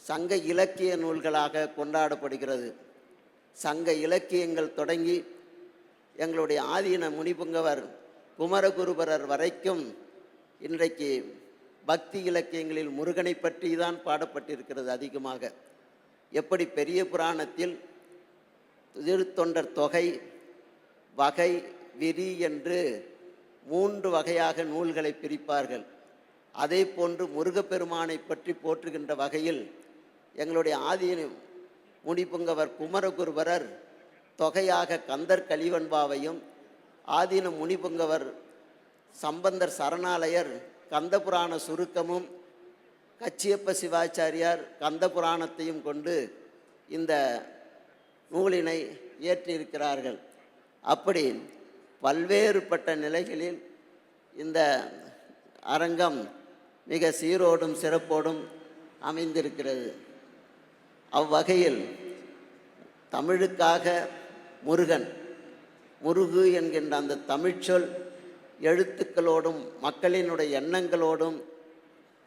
சங்க இலக்கிய நூல்களாக கொண்டாடப்படுகிறது. சங்க இலக்கியங்கள் தொடங்கி எங்களுடைய ஆதீன முனிபுங்கவர் குமரகுருபரர் வரைக்கும் இன்றைக்கு பக்தி இலக்கியங்களில் முருகனை பற்றி தான் பாடப்பட்டிருக்கிறது அதிகமாக. எப்படி பெரிய புராணத்தில் திருத்தொண்டர் தொகை, வகை, விரி என்று 3 வகையாக நூல்களை பிரிப்பார்கள். அதே போன்று முருகப்பெருமானை பற்றி போற்றுகின்ற வகையில் எங்களுடைய ஆதீன முனிபுங்கவர் குமரகுருபரர் தொகையாக கந்தர் கலிவன்பாவையும், ஆதீன முனிபுங்கவர் சம்பந்தர் சரணாலயர் கந்தபுராண சுருக்கமும், கச்சியப்ப சிவாச்சாரியார் கந்த புராணத்தையும் கொண்டு இந்த நூலினை இயற்றியிருக்கிறார்கள். அப்படி பல்வேறுபட்ட நிலைகளில் இந்த அரங்கம் மிக சீரோடும் சிறப்போடும் அமைந்திருக்கிறது. அவ்வகையில் தமிழுக்காக முருகன், முருகு என்கின்ற அந்த தமிழ்ச்சொல் எழுத்துக்களோடும் மக்களினுடைய எண்ணங்களோடும்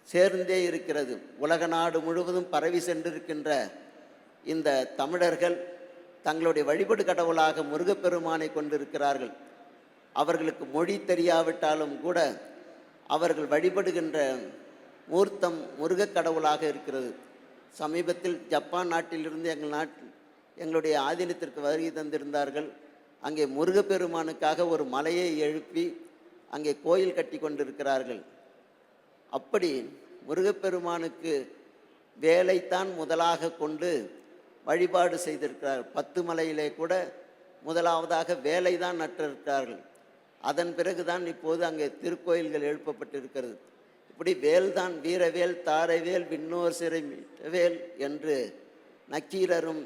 சேர்ந்தே இருக்கிறது. உலக நாடு முழுவதும் பரவி சென்றிருக்கின்ற இந்த தமிழர்கள் தங்களுடைய வழிபடு கடவுளாக முருகப்பெருமானை கொண்டிருக்கிறார்கள். அவர்களுக்கு மொழி தெரியாவிட்டாலும் கூட அவர்கள் வழிபடுகின்ற மூர்த்தம் முருகக் கடவுளாக இருக்கிறது. சமீபத்தில் ஜப்பான் நாட்டிலிருந்து எங்களுடைய ஆதீனத்திற்கு வருகை தந்திருந்தார்கள். அங்கே முருகப்பெருமானுக்காக ஒரு மலையை எழுப்பி அங்கே கோயில் கட்டி கொண்டிருக்கிறார்கள். அப்படி முருகப்பெருமானுக்கு வேலைத்தான் முதலாக கொண்டு வழிபாடு செய்திருக்கிறார். 10 மலையிலே கூட முதலாவதாக வேலை தான் நட்டிருக்கிறார்கள். அதன் பிறகுதான் இப்போது அங்கே திருக்கோயில்கள் எழுப்பப்பட்டிருக்கிறது. இப்படி வேல்தான், வீரவேல், தாரைவேல், விண்ணோர் சிறை வேல் என்று நக்கீரரும்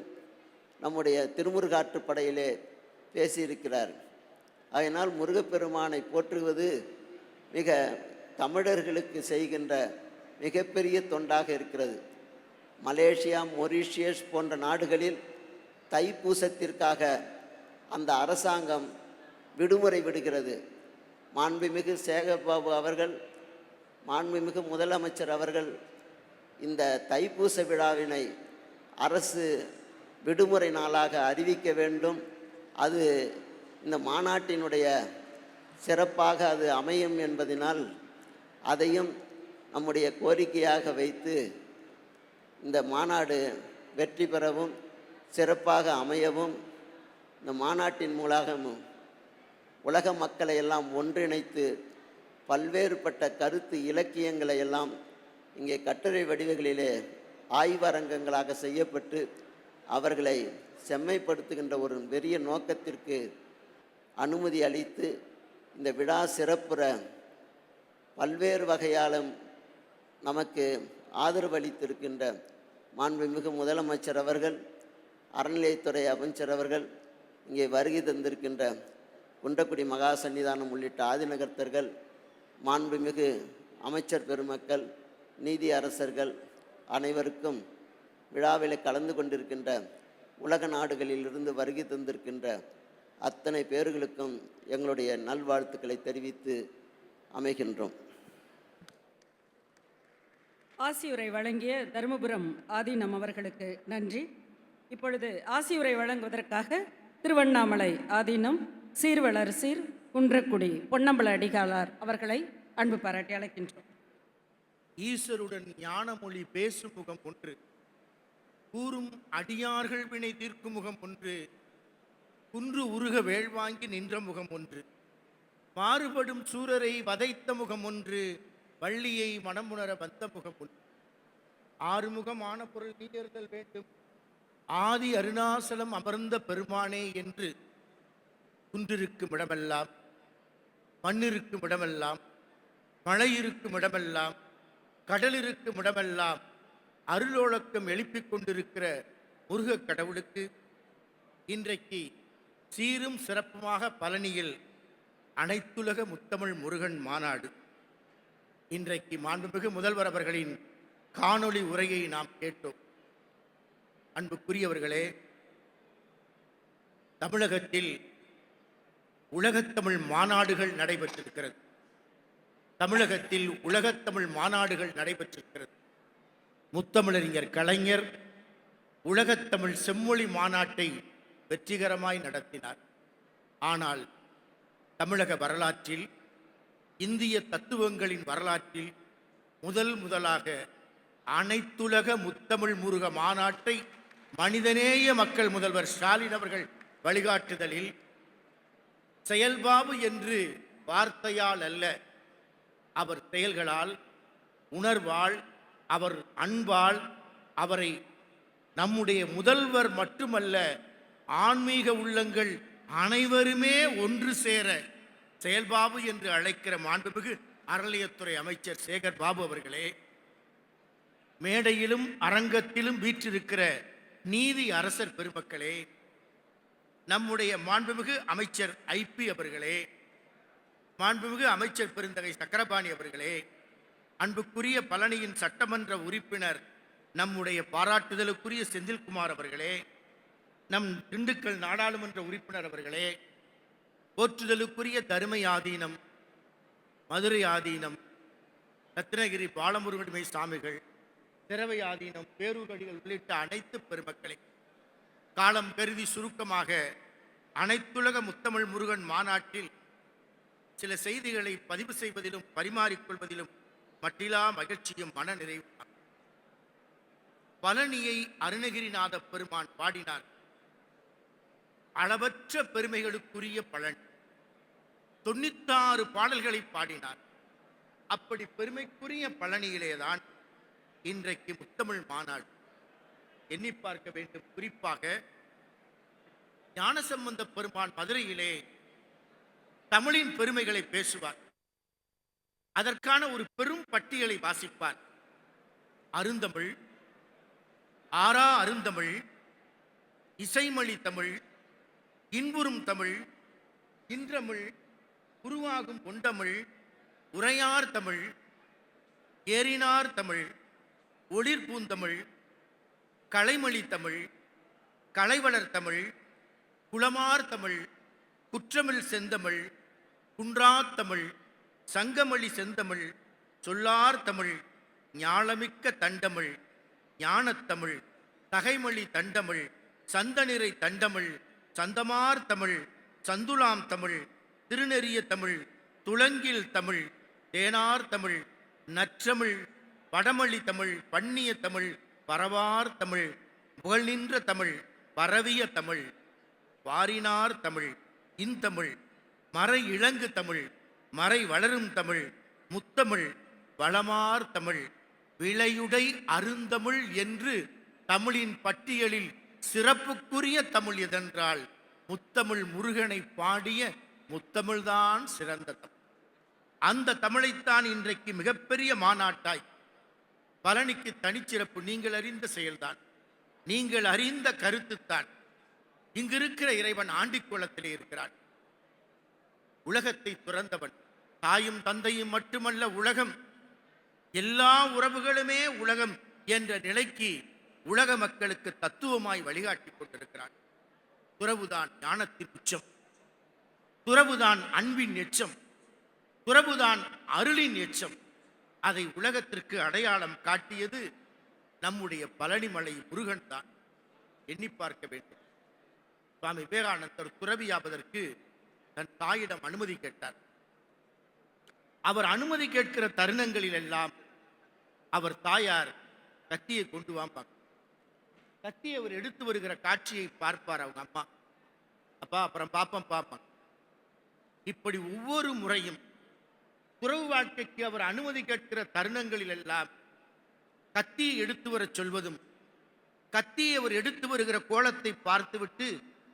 நம்முடைய திருமுருகாற்றுப்படையிலே பேசியிருக்கிறார். அதனால் முருகப்பெருமானை போற்றுவது மிக தமிழர்களுக்கு செய்கின்ற மிகப்பெரிய தொண்டாக இருக்கிறது. மலேசியா, மொரீஷியஸ் போன்ற நாடுகளில் தைப்பூசத்திற்காக அந்த அரசாங்கம் விடுமுறை விடுகிறது. மாண்புமிகு சேகர்பாபு அவர்கள், மாண்புமிகு முதலமைச்சர் அவர்கள் இந்த தைப்பூச விழாவினை அரசு விடுமுறை நாளாக அறிவிக்க வேண்டும். அது இந்த மாநாட்டினுடைய சிறப்பாக அது அமையும் என்பதனால் அதையும் நம்முடைய கோரிக்கையாக வைத்து இந்த மாநாடு வெற்றி பெறவும் சிறப்பாக அமையவும், இந்த மாநாட்டின் மூலமும் உலக மக்களை எல்லாம் ஒன்றிணைத்து பல்வேறுபட்ட கருத்து இலக்கியங்களை எல்லாம் இங்கே கட்டுரை வடிவங்களிலே ஆய்வரங்கங்களாக செய்யப்பட்டு அவர்களை செம்மைப்படுத்துகின்ற ஒரு பெரிய நோக்கத்திற்கு அனுமதி அளித்து இந்த விழா சிறப்புற பல்வேறு வகையாலும் நமக்கு ஆதரவு அளித்திருக்கின்ற மாண்புமிகு முதலமைச்சர் அவர்கள், அறநிலையத்துறை அமைச்சர் அவர்கள், இங்கே வருகை தந்திருக்கின்ற குன்றக்குடி மகா சன்னிதானம் உள்ளிட்ட ஆதிநகர்த்தர்கள், மாண்புமிகு அமைச்சர் பெருமக்கள், நீதி அரசர்கள் அனைவருக்கும் விழாவில் கலந்து கொண்டிருக்கின்ற உலக நாடுகளிலிருந்து வருகை தந்திருக்கின்ற அத்தனை பேர்களுக்கும் எங்களுடைய நல்வாழ்த்துக்களை தெரிவித்து அமைகின்றோம். ஆசியுரை வழங்கிய தருமபுரம் ஆதீனம் அவர்களுக்கு நன்றி. இப்பொழுது ஆசியுரை வழங்குவதற்காக திருவண்ணாமலை ஆதீனம் சீர்வளர் சீர் குன்றக்குடி பொன்னம்பல அடிகளார் அவர்களை அன்பு பாராட்டி அழைக்கின்றோம். ஈஸ்வருடன் ஞானமொழி பேசும் முகம் ஒன்று, கூறும் அடியார்கள் வினை தீர்க்கும் முகம் ஒன்று, குன்று உருக வேள்வாங்கி நின்ற முகம் ஒன்று, மாறுபடும் சூரரை வதைத்த முகம் ஒன்று, வள்ளியை மனமுணர வந்த முகம் ஒன்று. ஆறுமுகமான பொருள் நீர்தல் வேண்டும், ஆதி அருணாசலம் அமர்ந்த பெருமானே என்று குன்றிருக்கும் இடமெல்லாம், மண்ணிருக்கும் இடமெல்லாம், மழை இருக்கும் இடமெல்லாம், கடல் இருக்கும் இடமெல்லாம் அருளோழக்கம் எழுப்பிக் கொண்டிருக்கிற முருகக் கடவுளுக்கு இன்றைக்கு சீரும் சிறப்புமாக பழனியில் அனைத்துலக முத்தமிழ் முருகன் மாநாடு. இன்றைக்கு மாண்புமிகு முதல்வர் அவர்களின் காணொளி உரையை நாம் கேட்டோம். அன்புக்குரியவர்களே, தமிழகத்தில் உலகத்தமிழ் மாநாடுகள் நடைபெற்றிருக்கிறது. தமிழகத்தில் உலகத்தமிழ் மாநாடுகள் நடைபெற்றிருக்கிறது. முத்தமிழறிஞர் கலைஞர் உலகத்தமிழ் செம்மொழி மாநாட்டை வெற்றிகரமாய் நடத்தினார். ஆனால் தமிழக வரலாற்றில், இந்திய தத்துவங்களின் வரலாற்றில் முதலாக அனைத்துலக முத்தமிழ் முருக மாநாட்டை மனிதநேய மக்கள் முதல்வர் ஸ்டாலின் அவர்கள் வழிகாட்டுதலில் செயல்பாவு என்று வார்த்தையால் அல்ல, அவர் செயல்களால், உணர்வால், அவர் அன்பால், அவரை நம்முடைய முதல்வர் மட்டுமல்ல ஆன்மீக உள்ளங்கள் அனைவருமே ஒன்று சேர செயல்பாபு என்று அழைக்கிற மாண்புமிகு அறநிலையத்துறை அமைச்சர் சேகர் பாபு அவர்களே, மேடையிலும் அரங்கத்திலும் வீற்றிருக்கிற நீதி அரசர் பெருமக்களே, நம்முடைய மாண்புமிகு அமைச்சர் ஐபி அவர்களே, மாண்புமிகு அமைச்சர் பெருந்தகை சக்கரபாணி அவர்களே, அன்புக்குரிய பழனியின் சட்டமன்ற உறுப்பினர் நம்முடைய பாராட்டுதலுக்குரிய செந்தில்குமார் அவர்களே, நம் திண்டுக்கல் நாடாளுமன்ற உறுப்பினர் அவர்களே, போற்றுதலுக்குரிய தருமை ஆதீனம், மதுரை ஆதீனம், ரத்னகிரி பாலமுருகன்மை சாமிகள், திரவை ஆதீனம், பேரூரடிகள் உள்ளிட்ட அனைத்து பெருமக்களே, காலம் கருதி சுருக்கமாக அனைத்துலக முத்தமிழ் முருகன் மாநாட்டில் சில செய்திகளை பதிவு செய்வதிலும் பரிமாறிக்கொள்வதிலும் மட்டிலா மகிழ்ச்சியும் மன நிறைவு. பழனியை அருணகிரிநாத பெருமான் பாடினார். அளவற்ற பெருமைகளுக்குரிய பழனி 96 பாடல்களை பாடினார். அப்படி பெருமைக்குரிய பழனியிலேதான் இன்றைக்கு முத்தமிழ் மாநாடு. எண்ணி பார்க்க வேண்டும். குறிப்பாக ஞானசம்பந்த பெருமான் மதுரையிலே தமிழின் பெருமைகளை பேசுவார். அதற்கான ஒரு பெரும் பட்டியலை வாசிப்பார். அருந்தமிழ், ஆரா அருந்தமிழ், இசைமொழி தமிழ், இன்புறும் தமிழ், இன்றமிழ், உருவாகும் பொண்டமிழ், உரையார் தமிழ், ஏறினார் தமிழ், ஒளிர்பூந்தமிழ், கலைமொழி தமிழ், கலைவளர் தமிழ், குளமார் தமிழ், குற்றமிழ் செந்தமிழ், குன்றாத் தமிழ், சங்கமொழி செந்தமிழ், சொல்லார் தமிழ், ஞாலமிக்க தண்டமிழ், ஞானத்தமிழ், தகைமொழி தண்டமிழ், சந்தநிறை தண்டமிழ், சந்தமார் தமிழ், சந்துலாம் தமிழ், திருநெறிய தமிழ், துளங்கில் தமிழ், தேனார் தமிழ், நற்றமிழ், வடமொழி தமிழ், பண்ணிய தமிழ், பரவார் தமிழ், புகழ் நின்ற தமிழ், பரவிய தமிழ், வாரினார் தமிழ், இன்தமிழ், மறை இளங்கு தமிழ், மறை வளரும் தமிழ், முத்தமிழ், வளமார் தமிழ், விளையுடை அருந்தமிழ் என்று தமிழின் பட்டியலில் சிறப்புக்குரிய தமிழ் எதென்றால் முத்தமிழ் முருகனை பாடிய முத்தமிழ்தான் சிறந்த தமிழ். அந்த தமிழைத்தான் இன்றைக்கு மிகப்பெரிய மாநாட்டாய் பழனிக்கு தனிச்சிறப்பு. நீங்கள் அறிந்த செயல்தான், நீங்கள் அறிந்த கருத்துத்தான். இங்கிருக்கிற இறைவன் ஆண்டிக்குளத்திலே இருக்கிறான். உலகத்தை துறந்தவன், தாயும் தந்தையும் மட்டுமல்ல உலகம், எல்லா உறவுகளுமே உலகம் என்ற நிலைக்கு உலக மக்களுக்கு தத்துவமாய் வழிகாட்டி கொண்டிருக்கிறான். துறவுதான் ஞானத்தின் உச்சம், துறவுதான் அன்பின் எச்சம், துறவுதான் அருளின் எச்சம். அதை உலகத்திற்கு அடையாளம் காட்டியது நம்முடைய பழனிமலை முருகன் தான். எண்ணி பார்க்க வேண்டும். சுவாமி விவேகானந்தர் துறவியாவதற்கு தன் தாயிடம் அனுமதி கேட்டார். அவர் அனுமதி கேட்கிற தருணங்களில் எல்லாம் அவர் தாயார் கத்தியை கொண்டு வாம்பாங்க. கத்தியை அவர் எடுத்து வருகிற காட்சியை பார்ப்பார் அவங்க அம்மா. அப்பா அப்புறம் பார்ப்பாங்க. இப்படி ஒவ்வொரு முறையும் துறவு வாழ்க்கைக்கு அவர் அனுமதி கேட்கிற தருணங்களில் எல்லாம் கத்தியை எடுத்து வர சொல்வதும், கத்தியை அவர் எடுத்து வருகிற கோலத்தை பார்த்துவிட்டு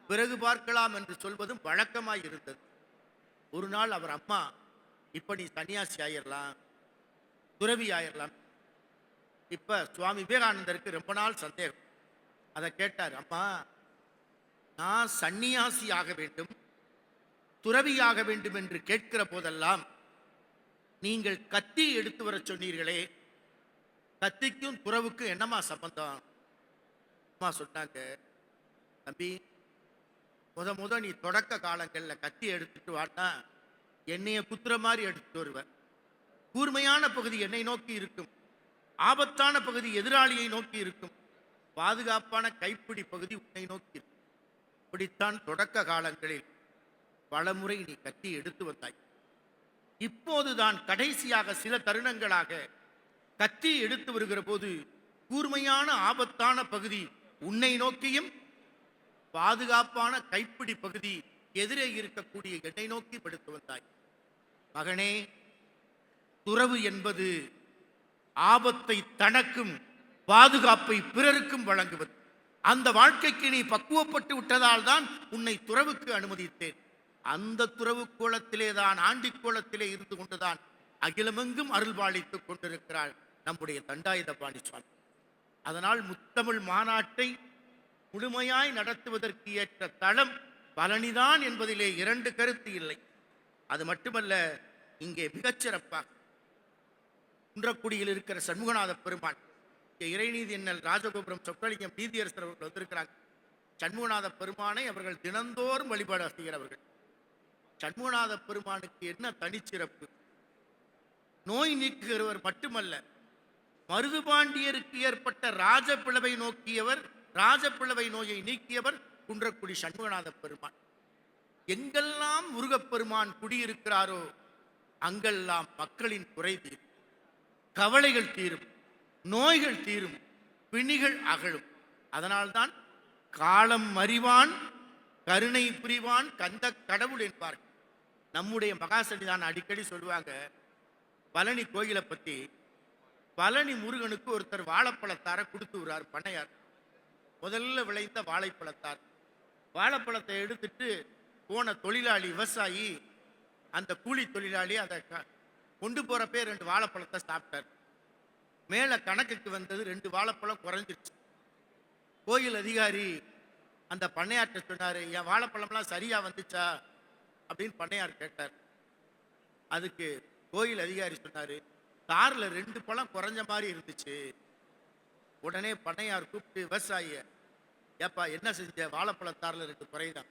பிறகு பார்க்கலாம் என்று சொல்வதும் வழக்கமாய் இருந்தது. ஒரு நாள் அவர் அம்மா, இப்ப நீ சன்னியாசி ஆயிரலாம், துறவி ஆயிரலாம். இப்ப சுவாமி விவேகானந்தருக்கு ரொம்ப நாள் சந்தேகம். அதை கேட்டார். அம்மா, நான் சன்னியாசி ஆக வேண்டும், துறவியாக வேண்டும் என்று கேட்கிற போதெல்லாம் நீங்கள் கத்தி எடுத்து வர சொன்னீர்களே, கத்திக்கும் துறவுக்கும் என்னமா சம்பந்தம்? அம்மா சொன்னாங்க, தம்பி, முத நீ தொடக்க காலங்களில் கத்தி எடுத்துட்டு வாட்டா என்னைய குத்துற மாதிரி எடுத்துட்டு வருவேன். கூர்மையான பகுதி என்னை நோக்கி இருக்கும், ஆபத்தான பகுதி எதிராளியை நோக்கி இருக்கும், பாதுகாப்பான கைப்பிடி பகுதி உன்னை நோக்கி இருக்கும். இப்படித்தான் தொடக்க காலங்களில் பலமுறை நீ கத்தி எடுத்து வந்தாய். இப்போதுதான் கடைசியாக சில தருணங்களாக கத்தி எடுத்து வருகிற போது கூர்மையான ஆபத்தான பகுதி உன்னை நோக்கியும், பாதுகாப்பான கைப்பிடி பகுதி எதிரே இருக்கக்கூடிய என்னை நோக்கி எடுத்து வந்தாய். மகனே, துறவு என்பது ஆபத்தை தனக்கும் பாதுகாப்பை பிறருக்கும் வழங்குவது. அந்த வாழ்க்கைக்கு நீ பக்குவப்பட்டு விட்டதால் தான் உன்னை துறவுக்கு அனுமதித்தேன். அந்த துறவு கோலத்திலே தான், ஆண்டி கோலத்திலே இருந்து கொண்டுதான் அகிலமெங்கும் அருள்பாலித்துக் கொண்டிருக்கிறாள் நம்முடைய தண்டாயுதபாணி சுவாமி. அதனால் முத்தமிழ் மாநாட்டை முழுமையாய் நடத்துவதற்கு ஏற்ற தளம் பழனிதான் என்பதிலே இரண்டு கருத்து இல்லை. அது மட்டுமல்ல, இங்கே மிகச்சிறப்பாக குன்றக்குடியில் இருக்கிற சண்முகநாத பெருமான், இறைநீதி எண்ணல் ராஜகோபுரம் சொக்கலிங்கம் நீதியரசர் அவர்கள் வந்திருக்கிறாங்க. சண்முகநாத பெருமானை அவர்கள் தினந்தோறும் வழிபாடு செய்கிறவர்கள். சண்முகநாத பெருமானுக்கு என்ன தனிச்சிறப்பு? நோய் நீக்குகிறவர் மட்டுமல்ல, மருதுபாண்டியருக்கு ஏற்பட்ட ராஜப்பிளவை நோக்கியவர், ராஜப்பிளவை நோயை நீக்கியவர் குன்றக்குடி சண்முகநாத பெருமான். எங்கெல்லாம் முருகப்பெருமான் குடியிருக்கிறாரோ அங்கெல்லாம் மக்களின் குறை தீரும், கவலைகள் தீரும், நோய்கள் தீரும், பிணிகள் அகலும். அதனால்தான் காலம் அறிவான், கருணை புரிவான், கந்த கடவுள் என்பார்கள். நம்முடைய மகாசன்னிதான் அடிக்கடி சொல்லுவாங்க பழனி கோயிலை பற்றி. பழனி முருகனுக்கு ஒருத்தர் வாழைப்பழத்தார கொடுத்து விடுறார் பண்ணையார். முதல்ல விளைந்த வாழைப்பழத்தார். வாழைப்பழத்தை எடுத்துட்டு போன தொழிலாளி, விவசாயி, அந்த கூலி தொழிலாளி அதை கொண்டு போறப்பே 2 வாழைப்பழத்தை சாப்பிட்டார். மேல கணக்குக்கு வந்தது 2 வாழைப்பழம் குறைஞ்சிருச்சு. கோயில் அதிகாரி அந்த பண்ணையார்ட்ட சொன்னாரு, என் வாழைப்பழம்லாம் சரியா வந்துச்சா அப்படின்னு பண்ணையார் கேட்டார். அதுக்கு கோயில் அதிகாரி சொன்னாரு, தார்ல 2 பழம் குறைஞ்ச மாதிரி இருந்துச்சு. உடனே பண்ணையார் கூப்பிட்டு விவசாயிய, ஏப்பா என்ன செஞ்ச, வாழைப்பழத்தாரில் 2 குறைதான்.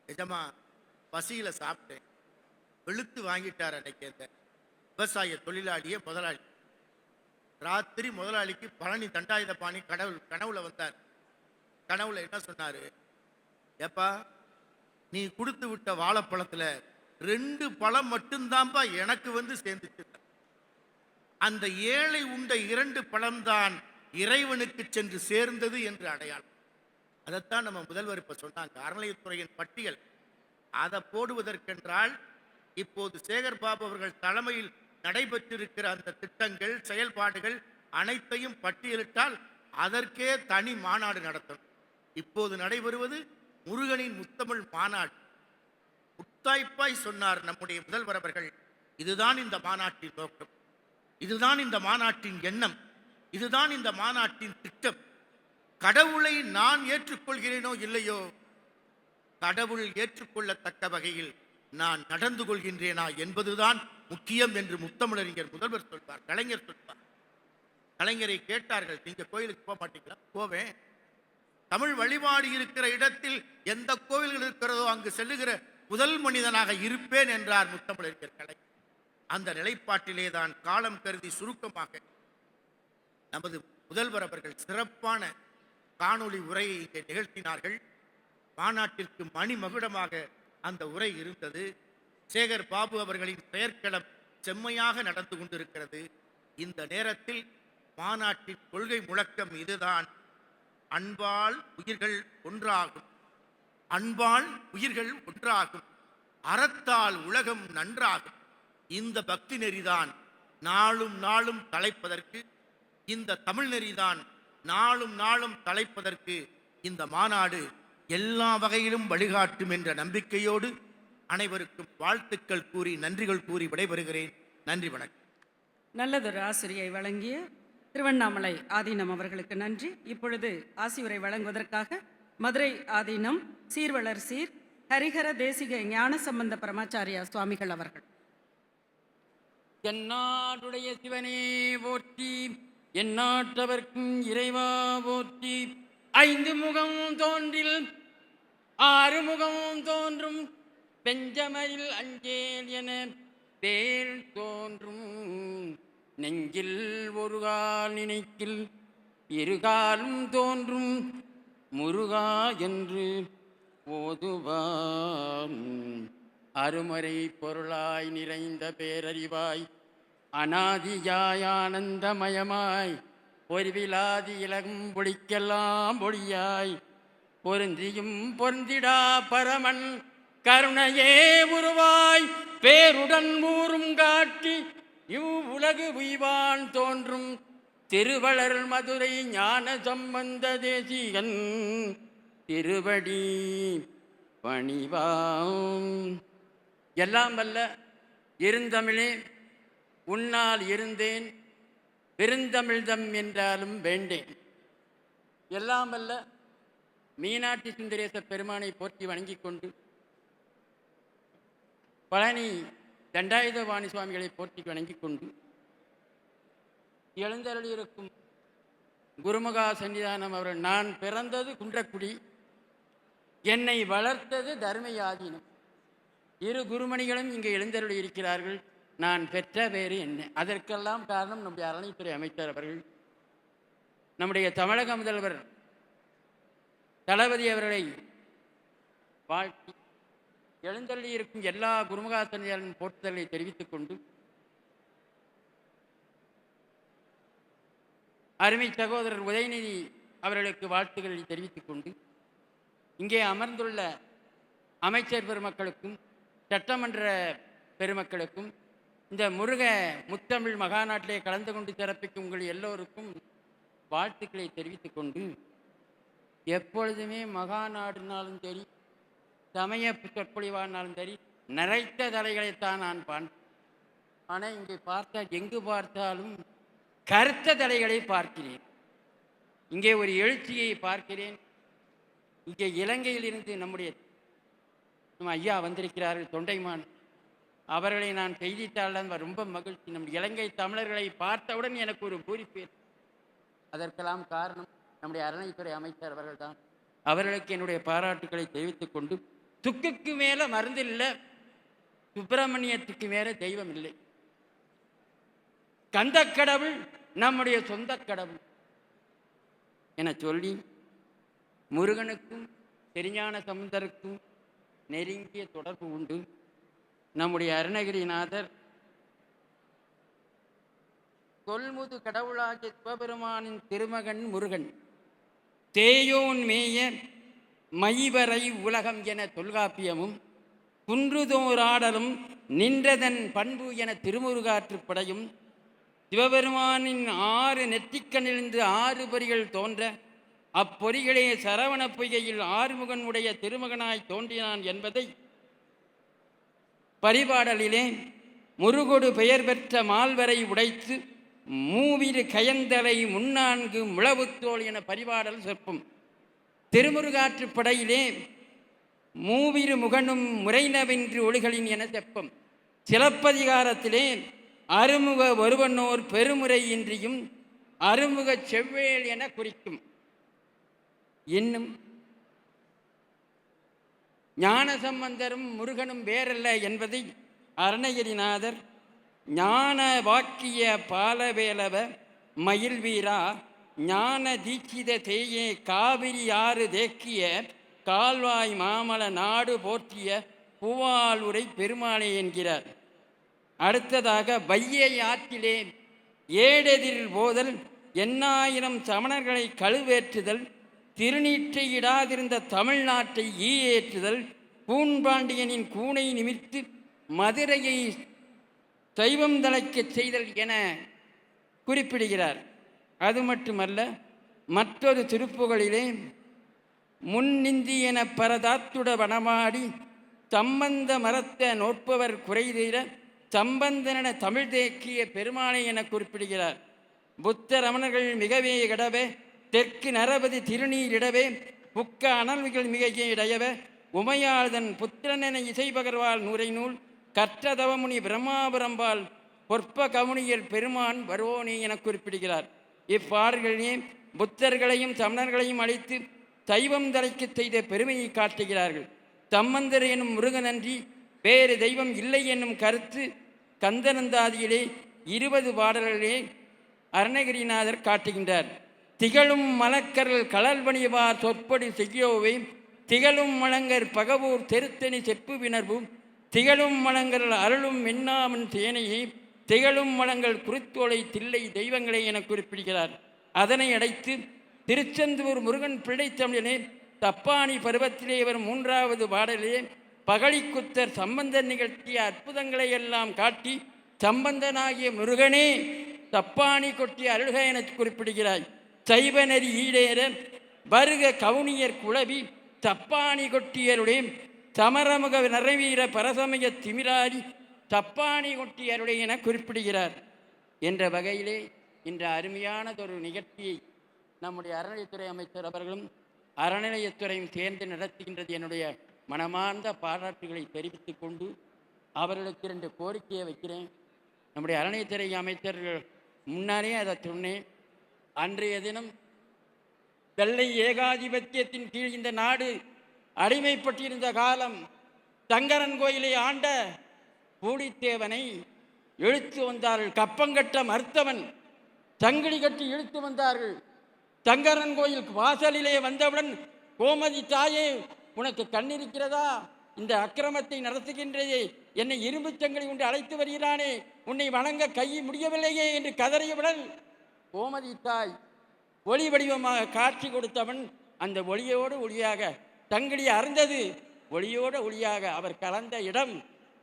நிஜமா பசியில சாப்பிட்டேன். வெளுத்து வாங்கிட்டார் அன்னைக்கு அந்த விவசாய தொழிலாளிய முதலாளி. ராத்திரி முதலாளிக்கு பழனி தண்டாயுதபாணி கனவுல வந்தார். கனவுல என்ன சொன்னாரு, ஏப்பா நீ கொடுத்து விட்ட வாழைப்பழத்துல 2 பழம் மட்டும்தான்ப்பா எனக்கு வந்து சேர்ந்துச்சு. அந்த ஏழை உண்ட 2 பழம்தான் இறைவனுக்கு சென்று சேர்ந்தது என்று அடையாளம். அதைத்தான் நம்ம முதல்வர் இப்ப சொன்னாங்க, அறநிலையத்துறையின் பட்டியல். அதை போடுவதற்கென்றால் இப்போது சேகர் பாபு அவர்கள் தலைமையில் நடைபெற்றிருக்கிற அந்த திட்டங்கள், செயல்பாடுகள் அனைத்தையும் பட்டியலிட்டால் அதற்கே தனி மாநாடு நடத்தணும். இப்போது நடைபெறுவது முருகனின் முத்தமிழ் மாநாடு. முத்தாய்ப்பாய் சொன்னார் நம்முடைய முதல்வர் அவர்கள், இதுதான் இந்த மாநாட்டின் நோக்கம், இதுதான் இந்த மாநாட்டின் எண்ணம், இதுதான் இந்த மாநாட்டின் திட்டம். கடவுளை நான் ஏற்றுக்கொள்கிறேனோ இல்லையோ, கடவுள் ஏற்றுக்கொள்ளத்தக்க வகையில் நான் நடந்து கொள்கின்றேனா என்பதுதான் முக்கியம் என்று முத்தமிழறிஞர் முதல்வர் சொல்வார், கலைஞர் சொல்வார். கலைஞரை கேட்டார்கள், நீங்க கோயிலுக்கு போக மாட்டீங்களா? போவேன். தமிழ் வழிபாடு இருக்கிற இடத்தில் எந்த கோவில்கள் இருக்கிறதோ அங்கு செல்லுகிற முதல் மனிதனாக இருப்பேன் என்றார் முத்தமிழறிஞர் கலைஞர். அந்த நிலைப்பாட்டிலே தான் காலம் கருதி சுருக்கமாக நமது முதல்வர் அவர்கள் சிறப்பான காணொளி உரையை இங்கே நிகழ்த்தினார்கள். மாநாட்டிற்கு மணிமகுடமாக அந்த உரை இருந்தது. சேகர் பாபு அவர்களின் பெயர்க்களம் செம்மையாக நடந்து கொண்டிருக்கிறது. இந்த நேரத்தில் மாநாட்டின் கொள்கை முழக்கம் இதுதான், அன்பால் உயிர்கள் ஒன்றாகும், அன்பால் உயிர்கள் ஒன்றாகும், அறத்தால் உலகம் நன்றாகும். இந்த பக்தி நெறிதான் நாளும் நாளும் தலைப்பதற்கு, இந்த தமிழ் நெறிதான் நாளும் நாளும் தலைப்பதற்கு இந்த மாநாடு எல்லா வகையிலும் வழிகாட்டும் என்ற நம்பிக்கையோடு அனைவருக்கும் வாழ்த்துக்கள் கூறி நன்றிகள் கூறி விடைபெறுகிறேன். நன்றி, வணக்கம். நல்லதொரு ஆசிரியை வழங்கிய திருவண்ணாமலை ஆதீனம் அவர்களுக்கு நன்றி. இப்பொழுது ஆசியுரை வழங்குவதற்காக மதுரை ஆதீனம் சீர்வளர் சீர் ஹரிஹர தேசிக ஞானசம்பந்த பரமாச்சாரியா சுவாமிகள் அவர்கள். எந்நாடுடைய சிவனே போற்றி, எந்நாட்டவர்க்கும் இறைவா போற்றி. ஐந்து முகம் தோன்றில் ஆறு முகம் தோன்றும், பெஞ்சமரில் அஞ்சேல் என பேர் தோன்றும். நெஞ்சில் ஒரு கால் நினைக்கில் இருகாலும் தோன்றும், முருகா என்று ஓதுவான். அருமறை பொருளாய் நிறைந்த பேரறிவாய், அநாதியாய் ஆனந்தமயமாய், பொறிவிலாதி இலகும் பொழிக்கெல்லாம் பொழியாய், பொருந்தியும் பொருந்திடா பரமன் கருணையே உருவாய், பேருடன் ஊரும் காட்டி இவ்வுலகு உய்வான் தோன்றும். திருவளர் மதுரை ஞான சம்பந்த தேசிகன் திருவடி பணிவாம். எல்லாம் வல்ல இருந்தமிழே, உன்னால் இருந்தேன், பெருந்தமிழ்தம் என்றாலும் வேண்டேன். எல்லாம் வல்ல மீனாட்சி சுந்தரேச பெருமானை போற்றி வணங்கிக் கொண்டு, பழனி தண்டாயுதபாணி சுவாமிகளை போற்றி வணங்கிக் கொண்டு, எழுந்தருளியிருக்கும் குருமகா சன்னிதானம் அவர்கள், நான் பிறந்தது குன்றக்குடி, என்னை வளர்த்தது தர்மயாதீனம். இரு குருமணிகளும் இங்கே எழுந்தருளி இருக்கிறார்கள். நான் பெற்ற பேரு என்ன? அதற்கெல்லாம் காரணம் நம்முடைய அறநிலைத்துறை அமைச்சர் அவர்கள், நம்முடைய தமிழக முதல்வர் தளபதி அவர்களை வாழ்த்தி எழுந்தருளி இருக்கும் எல்லா குருமகா சன்னிதானின் போற்றுதலை தெரிவித்துக் கொண்டு, அருமை சகோதரர் உதயநிதி அவர்களுக்கு வாழ்த்துக்களை தெரிவித்துக் கொண்டு, இங்கே அமர்ந்துள்ள அமைச்சர் பெருமக்களுக்கும் சட்டமன்ற பெருமக்களுக்கும் இந்த முருக முத்தமிழ் மகாநாட்டிலே கலந்து கொண்டு சிறப்பிக்கும் உங்கள் எல்லோருக்கும் வாழ்த்துக்களை தெரிவித்துக் கொண்டு, எப்பொழுதுமே மகாநாடுனாலும் சரி, சமய சொற்பொழிவானாலும் சரி, நிறைத்த தலைகளைத்தான் நான் ஆனால் இங்கே பார்த்தால் எங்கு பார்த்தாலும் கருத்த தலைகளை பார்க்கிறேன். இங்கே ஒரு எழுச்சியை பார்க்கிறேன். இங்கே இலங்கையில் இருந்து நம்முடைய ஐயா வந்திருக்கிறார்கள், தொண்டைமான் அவர்களை நான் செய்தித்தாளன் ரொம்ப மகிழ்ச்சி. நம் இலங்கை தமிழர்களை பார்த்தவுடன் எனக்கு ஒரு பூரிப்பு. அதற்கெல்லாம் காரணம் நம்முடைய அறநிலைத்துறை அமைச்சர் அவர்கள் தான். அவர்களுக்கு என்னுடைய பாராட்டுக்களை தெரிவித்துக் கொண்டு, துக்குக்கு மேலே மருந்து இல்லை, சுப்பிரமணியத்துக்கு மேலே தெய்வம் இல்லை. கந்த கடவுள் நம்முடைய சொந்த கடவுள் என சொல்லி, முருகனுக்கும் திருஞான சம்பந்தருக்கும் நெருங்கிய தொடர்பு உண்டு. நம்முடைய அருணகிரிநாதர் தொல்முது கடவுளாகிய சிவபெருமானின் திருமகன் முருகன், தேயோன் மேய மைவரை உலகம் என தொல்காப்பியமும், குன்றுதோராடலும் நின்றதன் பண்பு என திருமுருகாற்றுப்படையும், சிவபெருமானின் 6 நெற்றிக்கண்ணிலிருந்து 6 பொறிகள் தோன்ற அப்பொறிகளே சரவண பொய்கையில் ஆறுமுகன் உடைய திருமகனாய் தோன்றினான் என்பதை பரிபாடலிலே முருகொடு பெயர் பெற்ற மால்வரை உடைத்து மூவிரு கயந்தலை முன்னான்கு முழவுத்தோள் என பரிபாடல் சொற்பம். திருமுருகாற்றுப் படையிலே மூவிரு முகனும் முறைநவென்று ஒளிகளின் என செப்பம். சிலப்பதிகாரத்திலே அருமுக ஒருவனோர் பெருமுறை இன்றியும் அருமுக செவ்வேள் என குறிக்கும். இன்னும் ஞானசம்பந்தரும் முருகனும் வேறல்ல என்பதை அருணகிரிநாதர் ஞான வாக்கிய பாலவேலவ மயில் வீரா ஞான தீட்சித தேயே காவிரி ஆறு தேக்கிய கால்வாய் மாமல நாடு போற்றிய பூவால் உரை பெருமாளே என்கிறார். அடுத்ததாக வையை ஆற்றிலே ஏடெதிர் போதல் எண்ணாயிரம் சமணர்களை கழுவேற்றுதல் திருநீற்றை இடாதிருந்த தமிழ்நாட்டை ஈயேற்றுதல் கூன்பாண்டியனின் கூனை நிமிர்த்து மதுரையை சைவம் தழைக்கச் செய்தல் என குறிப்பிடுகிறார். அது மட்டுமல்ல, மற்றொரு திருப்புகளிலே முன்னிந்தி என பரதாத்துட வனமாடி சம்பந்த மரத்த நோற்பவர் குறைதீர சம்பந்தன தமிழ் தேக்கிய பெருமாளை என குறிப்பிடுகிறார். புத்த ரமணர்கள் மிகவே இடவே தெற்கு நரபதி திருநீரிடவே புக்க அனல்விகள் மிக இடையவே உமையாள்தன் புத்திரனென இசை பகர்வால் நூரை நூல் கற்றதவமுனி பிரம்மாபுரம்பால் பொற்ப கவுனியர் பெருமான் வருவோனே என குறிப்பிடுகிறார். இப்பாடல்களிலே புத்தர்களையும் சமணர்களையும் அழித்து சைவம் தழைக்க செய்த பெருமையை காட்டுகிறார்கள். சம்பந்தர் எனும் முருகனன்றி வேறு தெய்வம் இல்லை என்னும் கருத்து கந்தனந்தாதியிலே 20 பாடல்களிலே அருணகிரிநாதர் காட்டுகின்றார். திகழும் மலக்கரல் கலல்வணிவார் சொற்படி செய்யோவே திகழும் மலங்கர் பகவூர் தெருத்தனி செப்பு வினர்வும் திகழும் மலங்கர் அருளும் மின்னாமன் சேனையை திகழும் மலங்கள் குருத்தோலை தில்லை தெய்வங்களை என குறிப்பிடுகிறார். அதனை அடைத்து திருச்செந்தூர் முருகன் பிள்ளைத்தமிழிலே தப்பாணி பருவத்திலே வரும் 3வது பாடலிலே பகழிக்குத்தர் சம்பந்தர் நிகழ்த்திய அற்புதங்களை எல்லாம் காட்டி சம்பந்தனாகிய முருகனே தப்பாணி கொட்டிய அருள்க என குறிப்பிடுகிறாய். சைவநெறி ஈடேற வருக கவுனியர் குழவி தப்பாணி கொட்டியருடைய சமரமுக நிறைவீர பரசமய திமிராரி தப்பாணி கொட்டியருடைய என குறிப்பிடுகிறார். என்ற வகையிலே இன்று அருமையானதொரு நிகழ்ச்சியை நம்முடைய அறநிலையத்துறை அமைச்சர் அவர்களும் அறநிலையத்துறையும் சேர்ந்து நடத்துகின்றது என்னுடைய மனமார்ந்த பாராட்டுகளை தெரிவித்துக் கொண்டு அவர்களுக்கு 2 கோரிக்கையை வைக்கிறேன். நம்முடைய அறநிலையத்துறை அமைச்சர்கள் முன்னாலே அதை சொன்னேன். அன்றைய தினம் வெள்ளை ஏகாதிபத்தியத்தின் கீழ் இந்த நாடு அடிமைப்பட்டிருந்த காலம் சங்கரன் கோயிலை ஆண்ட பூலித்தேவனை இழுத்து வந்தார்கள். கப்பங்கட்ட மறுத்தவன் சங்கிலி கட்டி இழுத்து வந்தார்கள். சங்கரன் கோயில் வாசலிலே வந்தவுடன் கோமதி தாயே உனக்கு கண்ணிருக்கிறதா? இந்த அக்கிரமத்தை நடத்துகின்றதே, என்னை இரும்பு சங்கிலி கொண்டு அழைத்து வருகிறானே, உன்னை வணங்க கை முடியவில்லையே என்று கதறியவுடன் கோமதி தாய் ஒளி வடிவமாக காட்சி கொடுத்தவன் அந்த ஒளியோடு ஒளியாக சங்கிலி அறந்தது. ஒளியோடு ஒளியாக அவர் கலந்த இடம்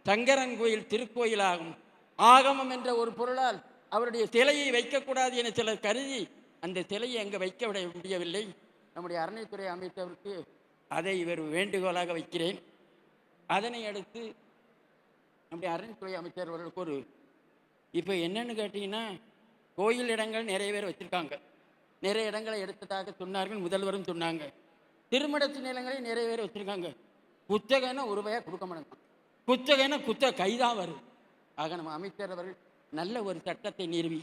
சங்கரன் கோயில் திருக்கோயிலாகும். ஆகமம் என்ற ஒரு பொருளால் அவருடைய சிலையை வைக்கக்கூடாது என சிலர் கருதி அந்த சிலையை அங்கே வைக்க விட முடியவில்லை. நம்முடைய அறநிலையத்துறை அமைச்சருக்கு அதை இவர் வேண்டுகோளாக வைக்கிறேன். அதனை அடுத்து நம்முடைய அறநிலையத்துறை அமைச்சர் அவர்களுக்கு ஒரு இப்போ என்னன்னு கேட்டிங்கன்னா, கோயில் இடங்கள் நிறைய பேர் வச்சுருக்காங்க. நிறைய இடங்களை எடுத்ததாக சொன்னார்கள், முதல்வரும் சொன்னாங்க. திருமணத்து நிலங்களை நிறைய பேர் வச்சுருக்காங்க. குத்தகைன்னா ₹1 கொடுக்க மாட்டாங்க. குத்தகைன்னா கைதான் வரும். ஆக நம்ம அமைச்சர் அவர்கள் நல்ல ஒரு சட்டத்தை நிறுவி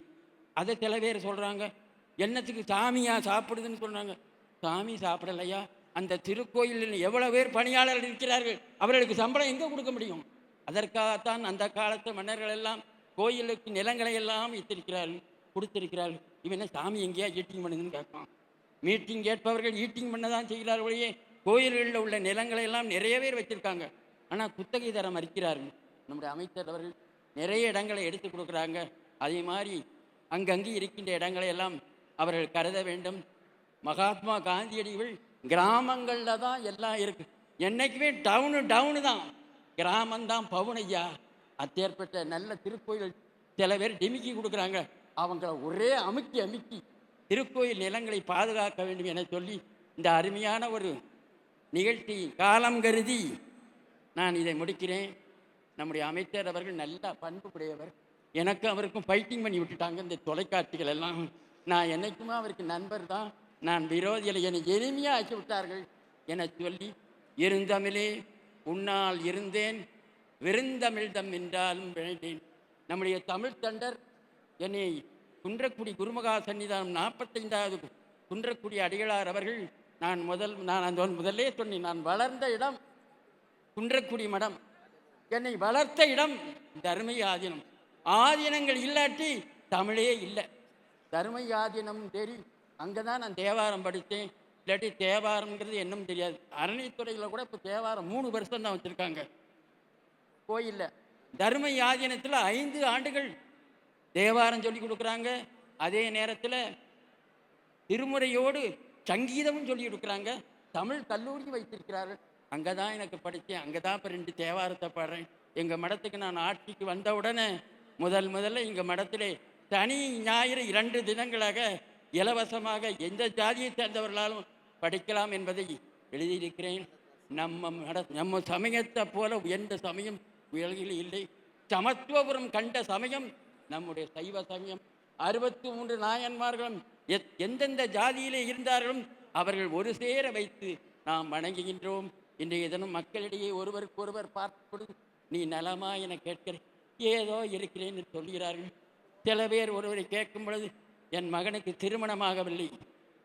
அதை சில பேர் சொல்கிறாங்க, என்னத்துக்கு சாமியா சாப்பிடுதுன்னு சொல்கிறாங்க. சாமி சாப்பிடலையா? அந்த திருக்கோயிலில் எவ்வளோ பேர் பணியாளர்கள் இருக்கிறார்கள், அவர்களுக்கு சம்பளம் எங்கே கொடுக்க முடியும்? அதற்காகத்தான் அந்த காலத்து மன்னர்கள் எல்லாம் கோயிலுக்கு நிலங்களை எல்லாம் வைத்திருக்கிறார்கள், கொடுத்திருக்கிறார்கள். இவனை சாமி எங்கேயா ஈட்டிங் பண்ணுதுன்னு கேட்பான். மீட்டிங் கேட்பவர்கள் ஈட்டிங் பண்ண தான் செய்கிறார்களே. கோயில்களில் உள்ள நிலங்களை எல்லாம் நிறைய பேர் வச்சுருக்காங்க, ஆனால் குத்தகை தர மறுக்கிறார்கள். நம்முடைய அமைச்சர் அவர்கள் நிறைய இடங்களை எடுத்து கொடுக்குறாங்க. அதே மாதிரி அங்கங்கே இருக்கின்ற இடங்களை எல்லாம் அவர்கள் கருத வேண்டும். மகாத்மா காந்தியடிகள் கிராமங்களில் தான் எல்லாம் இருக்குது. என்றைக்குமே டவுனு தான், கிராமந்தான் பவுனையா. அத்தேற்பட்ட நல்ல திருக்கோயில் சில பேர் டிமிக்கி கொடுக்குறாங்க. அவங்கள ஒரே அமுக்கி அமுக்கி திருக்கோயில் நிலங்களை பாதுகாக்க வேண்டும் என சொல்லி இந்த அருமையான ஒரு நிகழ்ச்சி காலம் கருதி நான் இதை முடிக்கிறேன். நம்முடைய அமைச்சர் அவர்கள் நல்ல பண்பு உடையவர். எனக்கு அவருக்கும் ஃபைட்டிங் பண்ணி விட்டுட்டாங்க இந்த தொலைக்காட்சிகள் எல்லாம். நான் என்னைக்குமே அவருக்கு நண்பர் தான், நான் விரோதிகளை என்னை எளிமையாக ஆக்கி விட்டார்கள் என சொல்லி, இருந்தமிழே உன்னால் இருந்தேன் விருந்தமிழ்தம் என்றாலும் விழைந்தேன். நம்முடைய தமிழ் தொண்டர் என்னை குன்றக்குடி குருமகா சன்னிதானம் 45வது குன்றக்குடி அடிகளார் அவர்கள் நான் முதல்லே சொன்னேன், நான் வளர்ந்த இடம் குன்றக்குடி மடம், என்னை வளர்த்த இடம் தர்ம ஆதீனம். ஆதீனங்கள் இல்லாட்டி தமிழே இல்லை. தர்ம ஆதீனம் தேடி அங்கே தான் நான் தேவாரம் படித்தேன். இல்லாட்டி தேவாரம்ங்கிறது என்னன்னு தெரியாது. அறநிலைத்துறையில் கூட இப்போ தேவாரம் 3 வருஷம் தான் வச்சுருக்காங்க கோயிலில். தர்ம ஆதீனத்தில் 5 ஆண்டுகள் தேவாரம் சொல்லி கொடுக்குறாங்க. அதே நேரத்தில் திருமுறையோடு சங்கீதமும் சொல்லி கொடுக்குறாங்க. தமிழ் கல்லூரி வைத்திருக்கிறார்கள். அங்கே தான் எனக்கு படித்தேன். அங்கே தான் இப்போ 2 தேவாரத்தை பாடுறேன். எங்கள் மடத்துக்கு நான் ஆட்சிக்கு வந்த உடனே முதல்ல எங்கள் மடத்திலே சனி ஞாயிறு 2 தினங்களாக இலவசமாக எந்த ஜாதியை சேர்ந்தவர்களாலும் படிக்கலாம் என்பதை எழுதியிருக்கிறேன். நம்ம சமயத்தை போல உயர்ந்த சமயம் உலகில் இல்லை. சமத்துவபுரம் கண்ட சமயம் நம்முடைய சைவ சமயம். 63 நாயன்மார்களும் எந்தெந்த ஜாதியிலே இருந்தார்களும் அவர்கள் ஒரு சேர வைத்து நாம் வணங்குகின்றோம். இன்றைய தினம் மக்களிடையே ஒருவருக்கொருவர் பார்த்து நீ நலமா என கேட்கிறேன், ஏதோ இருக்கிறேன் என்று சொல்கிறார்கள். சில பேர் ஒருவரை கேட்கும் பொழுது என் மகனுக்கு திருமணமாகவில்லை,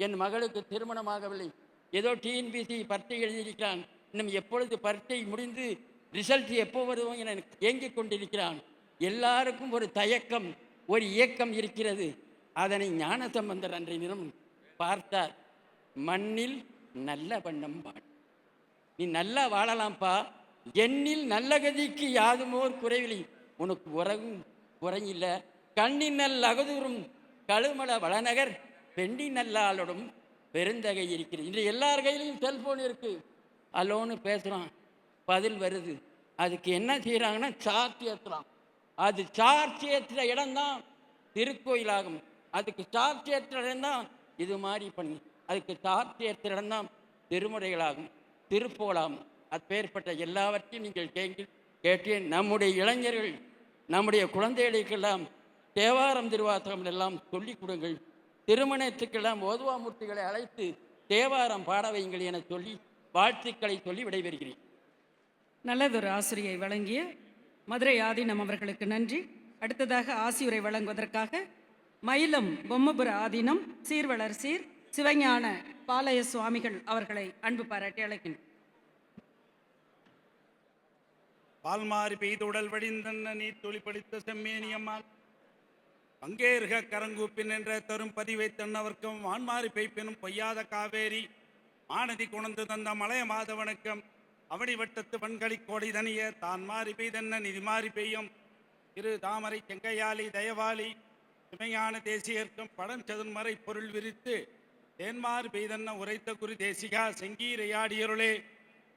என் மகளுக்கு திருமணமாகவில்லை, ஏதோ டிஎன்பிசி பரீட்சை எழுதியிருக்கிறான், இன்னும் எப்பொழுது பரீட்சை முடிந்து ரிசல்ட் எப்போ வருவோம் என ஏங்கிக் கொண்டிருக்கிறான். எல்லாருக்கும் ஒரு தயக்கம், ஒரு இயக்கம் இருக்கிறது. அதனை ஞானசம்பந்தர் அன்றைய தினம் பார்த்தார். மண்ணில் நல்ல வண்ணம் வாழ, நீ நல்லா வாழலாம்ப்பா, எண்ணில் நல்ல கதிக்கு யாதுமோர் குறைவில்லை, உனக்கு உறவும் குறையில்ல, கண்ணின் நல் அகதூரும் கழுமல வளநகர் பெண்டி நல்லாளோடும் பெருந்தகை இருக்கிறது. இன்று எல்லார் கையிலையும் செல்போன் இருக்கு. அலோன்னு பேசுகிறான், பதில் வருது. அதுக்கு என்ன செய்கிறாங்கன்னா சார்ஜ் ஏற்றுறான். அது சார்ஜ் ஏற்றுற இடம்தான் திருக்கோயிலாகும். அதுக்கு சார்ஜ் ஏற்றுற இடம்தான் இது மாதிரி பண்ணி, அதுக்கு சார்ஜ் ஏற்றுற இடம்தான் திருமுறைகளாகும், திருப்போலாகும். அப்பேற்பட்ட எல்லாவற்றையும் நீங்கள் கேட்டேன். நம்முடைய இளைஞர்கள், நம்முடைய குழந்தைகளுக்கெல்லாம் தேவாரம் திருவாசகம் எல்லாம் சொல்லிக் கொடுங்கள். திருமணத்துக்கெல்லாம் ஓதுவாமூர்த்திகளை அழைத்து தேவாரம் பாட வையுங்கள் என சொல்லி வாழ்த்துக்களை சொல்லி விடைபெறுகிறேன். நல்லதொரு ஆசிரியை வழங்கிய மதுரை ஆதீனம் அவர்களுக்கு நன்றி. அடுத்ததாக ஆசியுரை வழங்குவதற்காக மயிலம் பொம்மபுர ஆதீனம் சீர்வளர் சீர் சிவஞான பாலய சுவாமிகள் அவர்களை அன்பு பாராட்டி அழைக்கின்றனர். பால்மாறி பெய்துடல் வடிந்தன்ன நீ தொழிப்படித்த செம்மேனியம்மாள் பங்கேற்க கரங்கூப்பின் என்ற தரும் பதிவை தன்னவர்க்கும் வான்மாறி பெய்ப்பினும் பொய்யாத காவேரி மானதி குணந்து தந்த மலைய மாதவனுக்கும் அவடி வட்டத்து வன்களி கோடி தனிய தான் மாறி பெய்தன்ன நிதி மாறி பெய்யும் திரு தாமரை செங்கையாளி தயவாளி சிவஞான தேசியர்க்கும் படம் சதுன்மறை பொருள் விரித்து தேன்மாறு பெய்தன்ன உரைத்த குறி தேசிகா செங்கீரையாடியருளே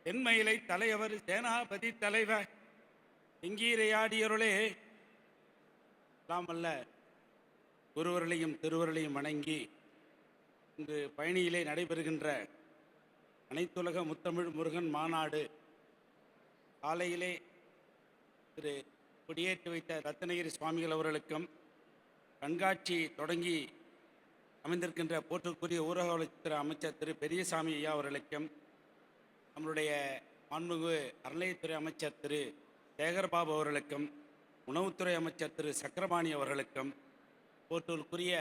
தென்மயிலை தலைவர் சேனாபதி தலைவர் செங்கீரையாடியருளே எல்லாம் அல்ல குருவர்களையும் திருவர்களையும் வணங்கி இன்று பழனியிலே நடைபெறுகின்ற அனைத்துலக முத்தமிழ் முருகன் மாநாடு காலையிலே திரு கொடியேற்றி வைத்த ரத்னகிரி சுவாமிகள் அவர்களுக்கும் கண்காட்சி தொடங்கி அமைந்திருக்கின்ற போற்றுக்குரிய ஊரக வளர்ச்சித்துறை அமைச்சர் திரு பெரியசாமி ஐயா அவர்களுக்கும் நம்மளுடைய மாண்புமிகு அறநிலையத்துறை அமைச்சர் திரு சேகர்பாபு அவர்களுக்கும் உணவுத்துறை அமைச்சர் திரு சக்கரபாணி அவர்களுக்கும் போற்றூருக்குரிய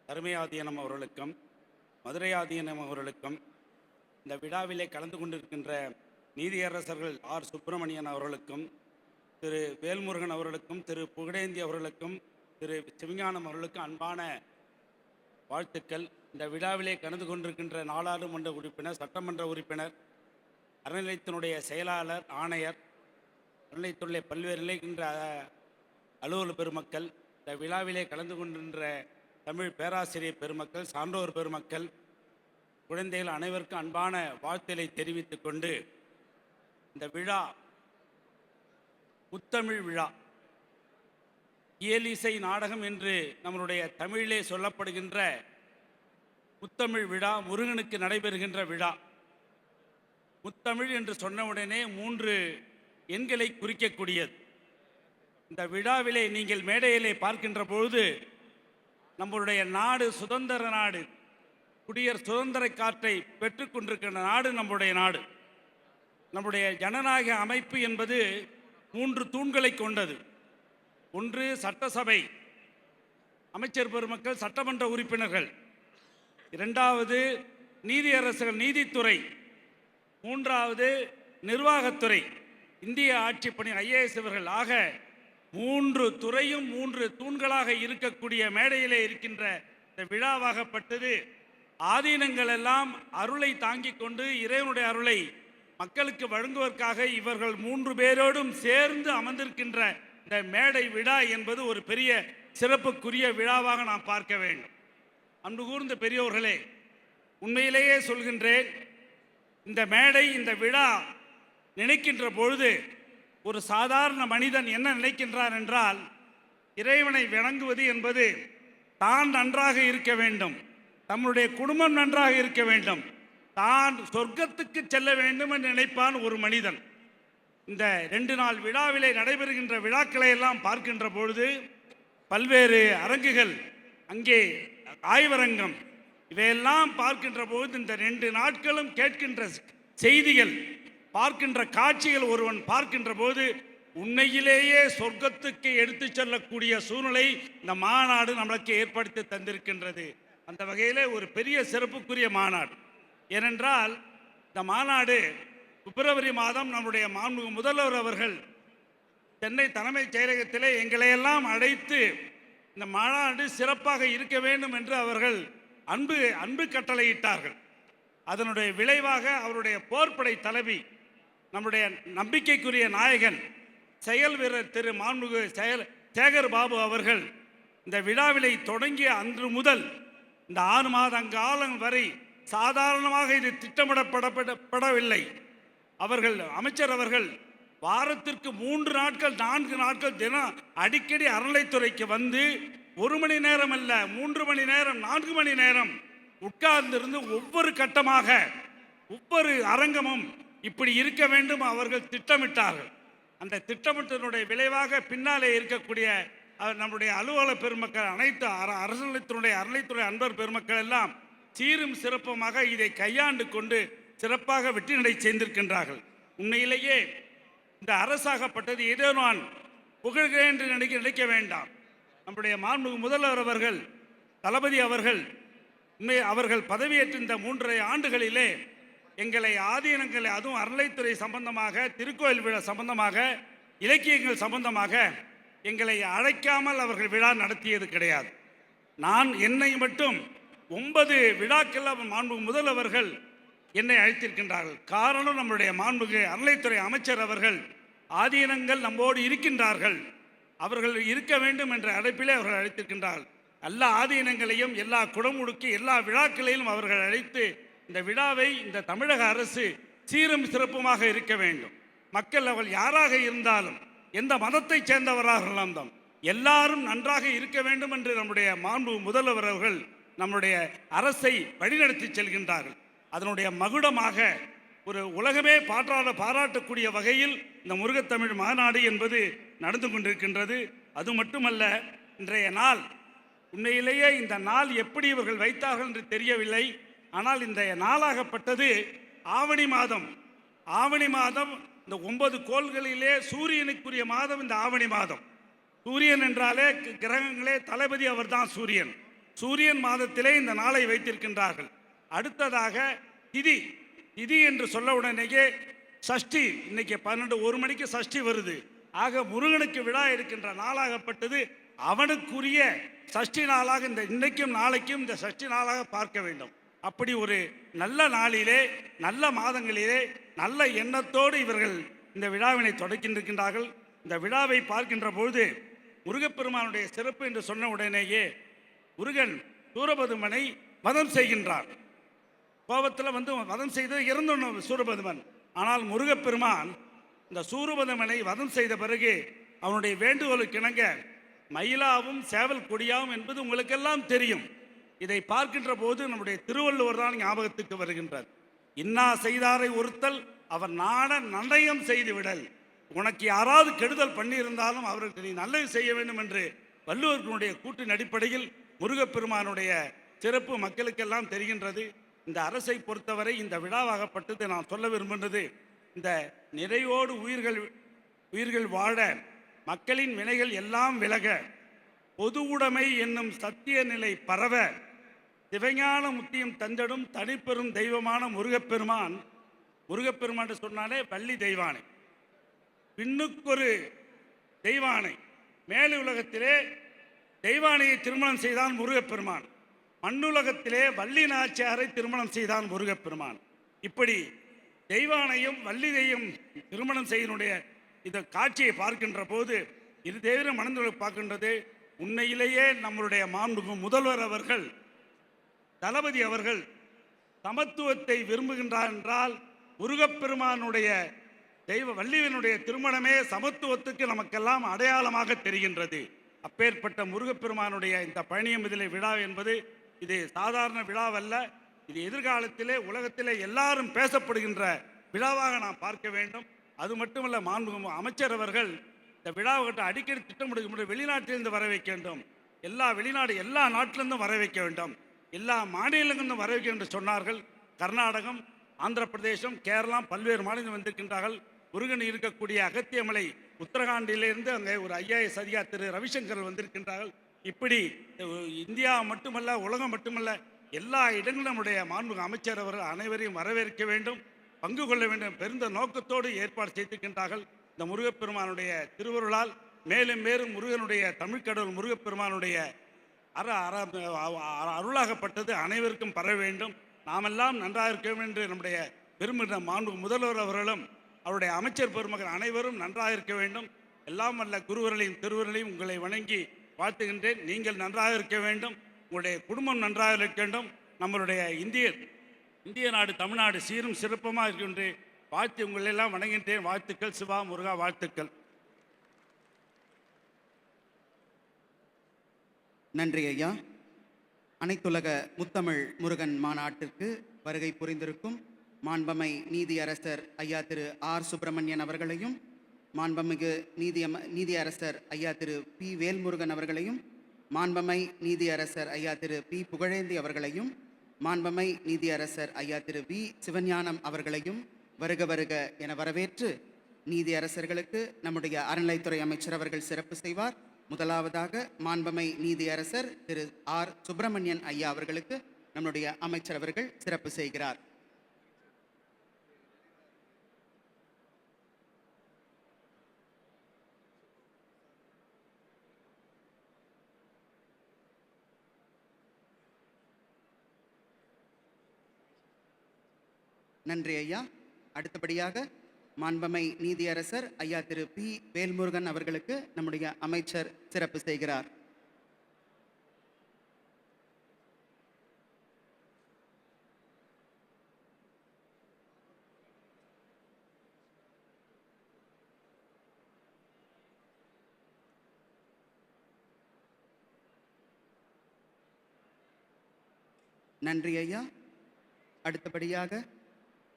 தர்மயாதீனம் அவர்களுக்கும் மதுரையாதீனம் அவர்களுக்கும் இந்த விழாவிலே கலந்து கொண்டிருக்கின்ற நீதியரசர்கள் ஆர் சுப்பிரமணியன் அவர்களுக்கும் திரு வேல்முருகன் அவர்களுக்கும் திரு புகழேந்தி அவர்களுக்கும் திரு சிவஞானம் அவர்களுக்கும் அன்பான வாழ்த்துக்கள். இந்த விழாவிலே கலந்து கொண்டிருக்கின்ற நாடாளுமன்ற உறுப்பினர், சட்டமன்ற உறுப்பினர், அறநிலையத்தினுடைய செயலாளர், ஆணையர், அறநிலையத்துறை பல்வேறு நிலைக்கின்ற அலுவலர் பெருமக்கள், இந்த விழாவிலே கலந்து கொண்டிருக்கின்ற தமிழ் பேராசிரியர் பெருமக்கள், சான்றோர் பெருமக்கள், குழந்தைகள் அனைவருக்கும் அன்பான வாழ்த்துக்களை தெரிவித்துக் கொண்டு இந்த விழா முத்தமிழ் விழா. இயலிசை நாடகம் என்று நம்மளுடைய தமிழிலே சொல்லப்படுகின்ற முத்தமிழ் விழா, முருகனுக்கு நடைபெறுகின்ற விழா. முத்தமிழ் என்று சொன்னவுடனே 3 எண்களை குறிக்கக்கூடியது. இந்த விழாவிலே நீங்கள் மேடையிலே பார்க்கின்ற பொழுது நம்மளுடைய நாடு சுதந்திர நாடு, சுதந்திர காற்றை பெற்றுக்கொண்டிருக்கின்ற நாடு நம்முடைய நாடு. நம்முடைய ஜனநாயக அமைப்பு என்பது 3 தூண்களை கொண்டது. ஒன்று சட்டசபை, அமைச்சர் பெருமக்கள், சட்டமன்ற உறுப்பினர்கள். 2வது நீதியரசர்கள், நீதித்துறை. 3வது நிர்வாகத்துறை, இந்திய ஆட்சி பணி, IAS இவர்கள். ஆக 3 துறையும் 3 தூண்களாக இருக்கக்கூடிய மேடையிலே இருக்கின்ற இந்த விழாவாகப்பட்டது ஆதீனங்கள் எல்லாம் அருளை தாங்கிக் கொண்டு இறைவனுடைய அருளை மக்களுக்கு வழங்குவதற்காக இவர்கள் 3 பேரோடும் சேர்ந்து அமர்ந்திருக்கின்ற இந்த மேடை விழா என்பது ஒரு பெரிய சிறப்புக்குரிய விழாவாக நாம் பார்க்க வேண்டும். அன்பு கூர்ந்த பெரியோர்களே, உண்மையிலேயே சொல்கின்றேன், இந்த மேடை, இந்த விழா நினைக்கின்ற பொழுது ஒரு சாதாரண மனிதன் என்ன நினைக்கின்றார் என்றால், இறைவனை வணங்குவது என்பது தான் நன்றாக இருக்க வேண்டும், தம்முடைய குடும்பம் நன்றாக இருக்க வேண்டும், தான் சொர்க்கத்துக்கு செல்ல வேண்டும் என்று நினைப்பான் ஒரு மனிதன். இந்த 2 நாள் விழாவிலே நடைபெறுகின்ற விழாக்களை எல்லாம் பார்க்கின்ற பொழுது பல்வேறு அரங்குகள், அங்கே ஆய்வரங்கம், இவையெல்லாம் பார்க்கின்ற பொழுது இந்த 2 நாட்களும் கேட்கின்ற செய்திகள், பார்க்கின்ற காட்சிகள் ஒருவன் பார்க்கின்ற போது உண்மையிலேயே சொர்க்கத்துக்கு எடுத்து செல்லக்கூடிய சூழ்நிலை இந்த மாநாடு நம்மளுக்கு ஏற்படுத்தி தந்திருக்கின்றது. அந்த வகையிலே ஒரு பெரிய சிறப்புக்குரிய மாநாடு. ஏனென்றால் இந்த மாநாடு பிப்ரவரி மாதம் நம்முடைய மாண்புமிகு முதல்வர் அவர்கள் சென்னை தலைமைச் செயலகத்திலே எங்களையெல்லாம் அழைத்து இந்த மாநாடு சிறப்பாக இருக்க வேண்டும் என்று அவர்கள் அன்பு கட்டளையிட்டார்கள். அதனுடைய விளைவாக அவருடைய போர்ப்படை தலைவி, நம்முடைய நம்பிக்கைக்குரிய நாயகன், செயல் வீரர் திரு மாண்புமிகு சேகர் பாபு அவர்கள் இந்த விழாவிலை தொடங்கிய அன்று முதல் இந்த 6 மாத காலம் வரை சாதாரணமாக இது திட்டமிடப்படவில்லை. அமைச்சர் அவர்கள் வாரத்திற்கு 3 நாட்கள் 4 நாட்கள் தினம் அடிக்கடி அறநிலைத்துறைக்கு வந்து 1 மணி நேரம் அல்ல, 3 மணி நேரம், 4 மணி நேரம் உட்கார்ந்திருந்து ஒவ்வொரு கட்டமாக ஒவ்வொரு அரங்கமும் இப்படி இருக்க வேண்டும் அவர்கள் திட்டமிட்டார்கள். அந்த திட்டமிட்டதனுடைய விளைவாக பின்னாலே இருக்கக்கூடிய நம்முடைய அலுவலர் பெருமக்கள், அனைத்து அறநிலைத்துறை அன்பர் பெருமக்கள் எல்லாம் சீரும் சிறப்புமாக இதை கையாண்டு கொண்டு சிறப்பாக வெற்றி நடை செய்திருக்கின்றார்கள். உண்மையிலேயே இந்த அரசாகப்பட்டது ஏதோ நான் புகழ்கிறேன் என்று நினைக்க வேண்டாம். நம்முடைய மாண்புமிகு முதல்வர் அவர்கள், தளபதி அவர்கள், அவர்கள் பதவியேற்ற இந்த 3.5 ஆண்டுகளிலே எங்களை ஆதீனங்களை, அதுவும் அறநிலைத்துறை சம்பந்தமாக, திருக்கோயில் விழா சம்பந்தமாக, இலக்கியங்கள் சம்பந்தமாக எங்களை அழைக்காமல் அவர்கள் விழா நடத்தியது கிடையாது. என்னை மட்டும் 9 விழாக்கள் மாண்புமிகு முதல்வர்கள் என்னை அழைத்திருக்கின்றார்கள். காரணம், நம்முடைய மாண்புமிகு அறநிலைத்துறை அமைச்சர் அவர்கள் ஆதீனங்கள் நம்மோடு இருக்கின்றார்கள், அவர்கள் இருக்க வேண்டும் என்ற அழைப்பிலே அவர்கள் அழைத்திருக்கின்றார்கள். எல்லா ஆதீனங்களையும், எல்லா குடமுழுக்கு, எல்லா விழாக்களையும் அவர்கள் அழைத்து இந்த விழாவை இந்த தமிழக அரசு சீரும் சிறப்புமாக இருக்க வேண்டும். மக்கள் அவர்கள் யாராக இருந்தாலும், எந்த மதத்தை சேர்ந்தவராக இருந்தாலும் எல்லாரும் நன்றாக இருக்க வேண்டும் என்று நம்முடைய மாண்பு முதல்வர் அவர்கள் நம்முடைய அரசை வழிநடத்தி செல்கின்றார்கள். அதனுடைய மகுடமாக ஒரு உலகமே பாராட்டக்கூடிய வகையில் இந்த முருகத்தமிழ் மாநாடு என்பது நடந்து கொண்டிருக்கின்றது. அது மட்டுமல்ல, இன்றைய நாள், உண்மையிலேயே இந்த நாள் எப்படி இவர்கள் வைத்தார்கள் என்று தெரியவில்லை. ஆனால் இந்த நாளாகப்பட்டது ஆவணி மாதம். இந்த 9 கோள்களிலே சூரியனுக்குரிய மாதம் இந்த ஆவணி மாதம். சூரியன் என்றாலே கிரகங்களே தளபதி அவர்தான் சூரியன். சூரியன் மாதத்திலே இந்த நாளை வைத்திருக்கின்றார்கள். அடுத்ததாக திதி என்று சொல்ல உடனேயே சஷ்டி, இன்னைக்கு 1 மணிக்கு சஷ்டி வருது. ஆக முருகனுக்கு விழா இருக்கின்ற நாளாகப்பட்டது அவனுக்குரிய சஷ்டி நாளாக இந்த இன்னைக்கும் நாளைக்கும் இந்த சஷ்டி நாளாக பார்க்க வேண்டும். அப்படி ஒரு நல்ல நாளிலே, நல்ல மாதங்களிலே, நல்ல எண்ணத்தோடு இவர்கள் இந்த விழாவினை தொடக்கின்றிருக்கின்றார்கள். இந்த விழாவை பார்க்கின்ற பொழுது முருகப்பெருமானுடைய சிறப்பு என்று சொன்ன உடனேயே, முருகன் சூரபதுமனை வதம் செய்கின்றார். கோபத்தில் வதம் செய்து இறந்துள்ள சூரபதுமன். ஆனால் முருகப்பெருமான் இந்த சூரபதுமனை வதம் செய்த பிறகு அவனுடைய வேண்டுகோளுக்கு இணங்க மயிலாவும் சேவல் கொடியாவும் என்பது உங்களுக்கெல்லாம் தெரியும். இதை பார்க்கின்ற போது நம்முடைய திருவள்ளுவர் தான் ஞாபகத்துக்கு வருகின்றார். இன்னா செய்தாரை ஒருத்தல் அவர் நாட நன்னயம் செய்து விடல். உனக்கு யாராவது கெடுதல் பண்ணியிருந்தாலும் அவருக்கு நீ நல்லது செய்ய வேண்டும் என்று வள்ளுவர்களுடைய கூட்டின் அடிப்படையில் முருகப்பெருமானுடைய சிறப்பு மக்களுக்கெல்லாம் தெரிகின்றது. இந்த அரசை பொறுத்தவரை இந்த விழாவாகப்பட்டது நான் சொல்ல விரும்புகின்றது, இந்த நிறைவோடு உயிர்கள் வாழ, மக்களின் வினைகள் எல்லாம் விலக, பொது உடைமை என்னும் சத்திய நிலை பரவ, சிவஞான முத்தியும் தந்தடும் தனிப்பெரும் தெய்வமான முருகப்பெருமான் சொன்னாலே வள்ளி தெய்வானை, பின்னுக்கொரு தெய்வானை, மேல் உலகத்திலே தெய்வானையை திருமணம் செய்தான் முருகப்பெருமான், மண்ணுலகத்திலே வள்ளி நாச்சியாரை திருமணம் செய்தான் முருகப்பெருமான். இப்படி தெய்வானையும் வள்ளி தெய்வம் திருமணம் செய்யனுடைய இந்த காட்சியை பார்க்கின்ற போது இரு தேவர மனந்தோடு பார்க்கின்றது. உண்மையிலேயே நம்மளுடைய மாண்புமிகு முதல்வர் அவர்கள், தளபதி அவர்கள் சமத்துவத்தை விரும்புகின்றார் என்றால் முருகப்பெருமானுடைய தெய்வ வள்ளியினுடைய திருமணமே சமத்துவத்துக்கு நமக்கெல்லாம் அடையாளமாக தெரிகின்றது. அப்பேற்பட்ட முருகப்பெருமானுடைய இந்த பழனியம்பதிலை விழா என்பது இது சாதாரண விழாவல்ல. இது எதிர்காலத்திலே உலகத்திலே எல்லாரும் பேசப்படுகின்ற விழாவாக நாம் பார்க்க வேண்டும். அது மட்டுமல்ல, மாண்புமிகு அமைச்சர் அவர்கள் இந்த விழாவை அடிக்கடி திட்டமிடுகின்ற வெளிநாட்டிலிருந்து வர வைக்க வேண்டும், எல்லா நாட்டிலிருந்தும் வர வைக்க வேண்டும், எல்லா மாநிலங்களிலும் வர வைக்க என்று சொன்னார்கள். கர்நாடகம், ஆந்திர பிரதேசம், கேரளா, பல்வேறு மாநிலங்கள் வந்திருக்கின்றார்கள். முருகன் இருக்கக்கூடிய அகத்தியமலை உத்தரகாண்டிலிருந்து அங்கே ஒரு IAS அதிகாரி திரு ரவிசங்கர் வந்திருக்கின்றார்கள். இப்படி இந்தியா மட்டுமல்ல, உலகம் மட்டுமல்ல, எல்லா இடங்களும் நம்முடைய மாண்புமிகு அமைச்சர் அவர்கள் அனைவரையும் வரவேற்க வேண்டும், பங்கு கொள்ள வேண்டும் பெருந்த நோக்கத்தோடு ஏற்பாடு செய்திருக்கின்றார்கள். இந்த முருகப்பெருமானுடைய திருவருளால் மேலும் மேலும் முருகனுடைய தமிழ்கடவுள் முருகப்பெருமானுடைய அருளாகப்பட்டது அனைவருக்கும் பரவ வேண்டும். நாமெல்லாம் நன்றாக இருக்க வேண்டும் என்று நம்முடைய பெருமிட மாண்பு முதல்வர் அவர்களும் அவருடைய அமைச்சர் பெருமக்கள் அனைவரும் நன்றாக இருக்க வேண்டும். எல்லாம் வல்ல குருவர்களையும் திருவர்களையும் உங்களை வணங்கி வாழ்த்துகின்றேன். நீங்கள் நன்றாக இருக்க வேண்டும், உங்களுடைய குடும்பம் நன்றாக இருக்க வேண்டும், நம்மளுடைய இந்திய நாடு தமிழ்நாடு சீரும் சிறப்பமாக இருக்கின்ற வாழ்த்து உங்களெல்லாம் வணங்குகின்றேன். வாழ்த்துக்கள். சிவா முருகா வாழ்த்துக்கள். நன்றி ஐயா. அனைத்துலக முத்தமிழ் முருகன் மாநாட்டிற்கு வருகை புரிந்திருக்கும் மாண்பமை நீதியரசர் ஐயா திரு R. சுப்பிரமணியன் அவர்களையும், மாண்பமிகு நீதியரசர் ஐயா திரு P. வேல்முருகன் அவர்களையும், மாண்பமை நீதியரசர் ஐயா திரு P. புகழேந்தி அவர்களையும், மாண்பமை நீதியரசர் ஐயா திரு V. சிவஞானம் அவர்களையும் வருக வருக என வரவேற்று நீதியரசர்களுக்கு நம்முடைய அறநிலைத்துறை அமைச்சர் அவர்கள் சிறப்பு செய்வார். முதலாவதாக மாண்பமை நீதியரசர் திரு R. சுப்பிரமணியன் ஐயா அவர்களுக்கு நம்முடைய அமைச்சர் அவர்கள் சிறப்பு செய்கிறார். நன்றி ஐயா. அடுத்தபடியாக மாண்பமை நீதியரசர் ஐயா திரு P. வேல்முருகன் அவர்களுக்கு நம்முடைய அமைச்சர் சிறப்பு செய்கிறார். நன்றி ஐயா. அடுத்தபடியாக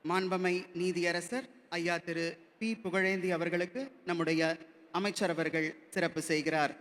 மாண்பமை நீதியரசர் ஐயா திரு P. புகழேந்தி அவர்களுக்கு நம்முடைய அமைச்சர் அவர்கள் சிறப்பு செய்கிறார்.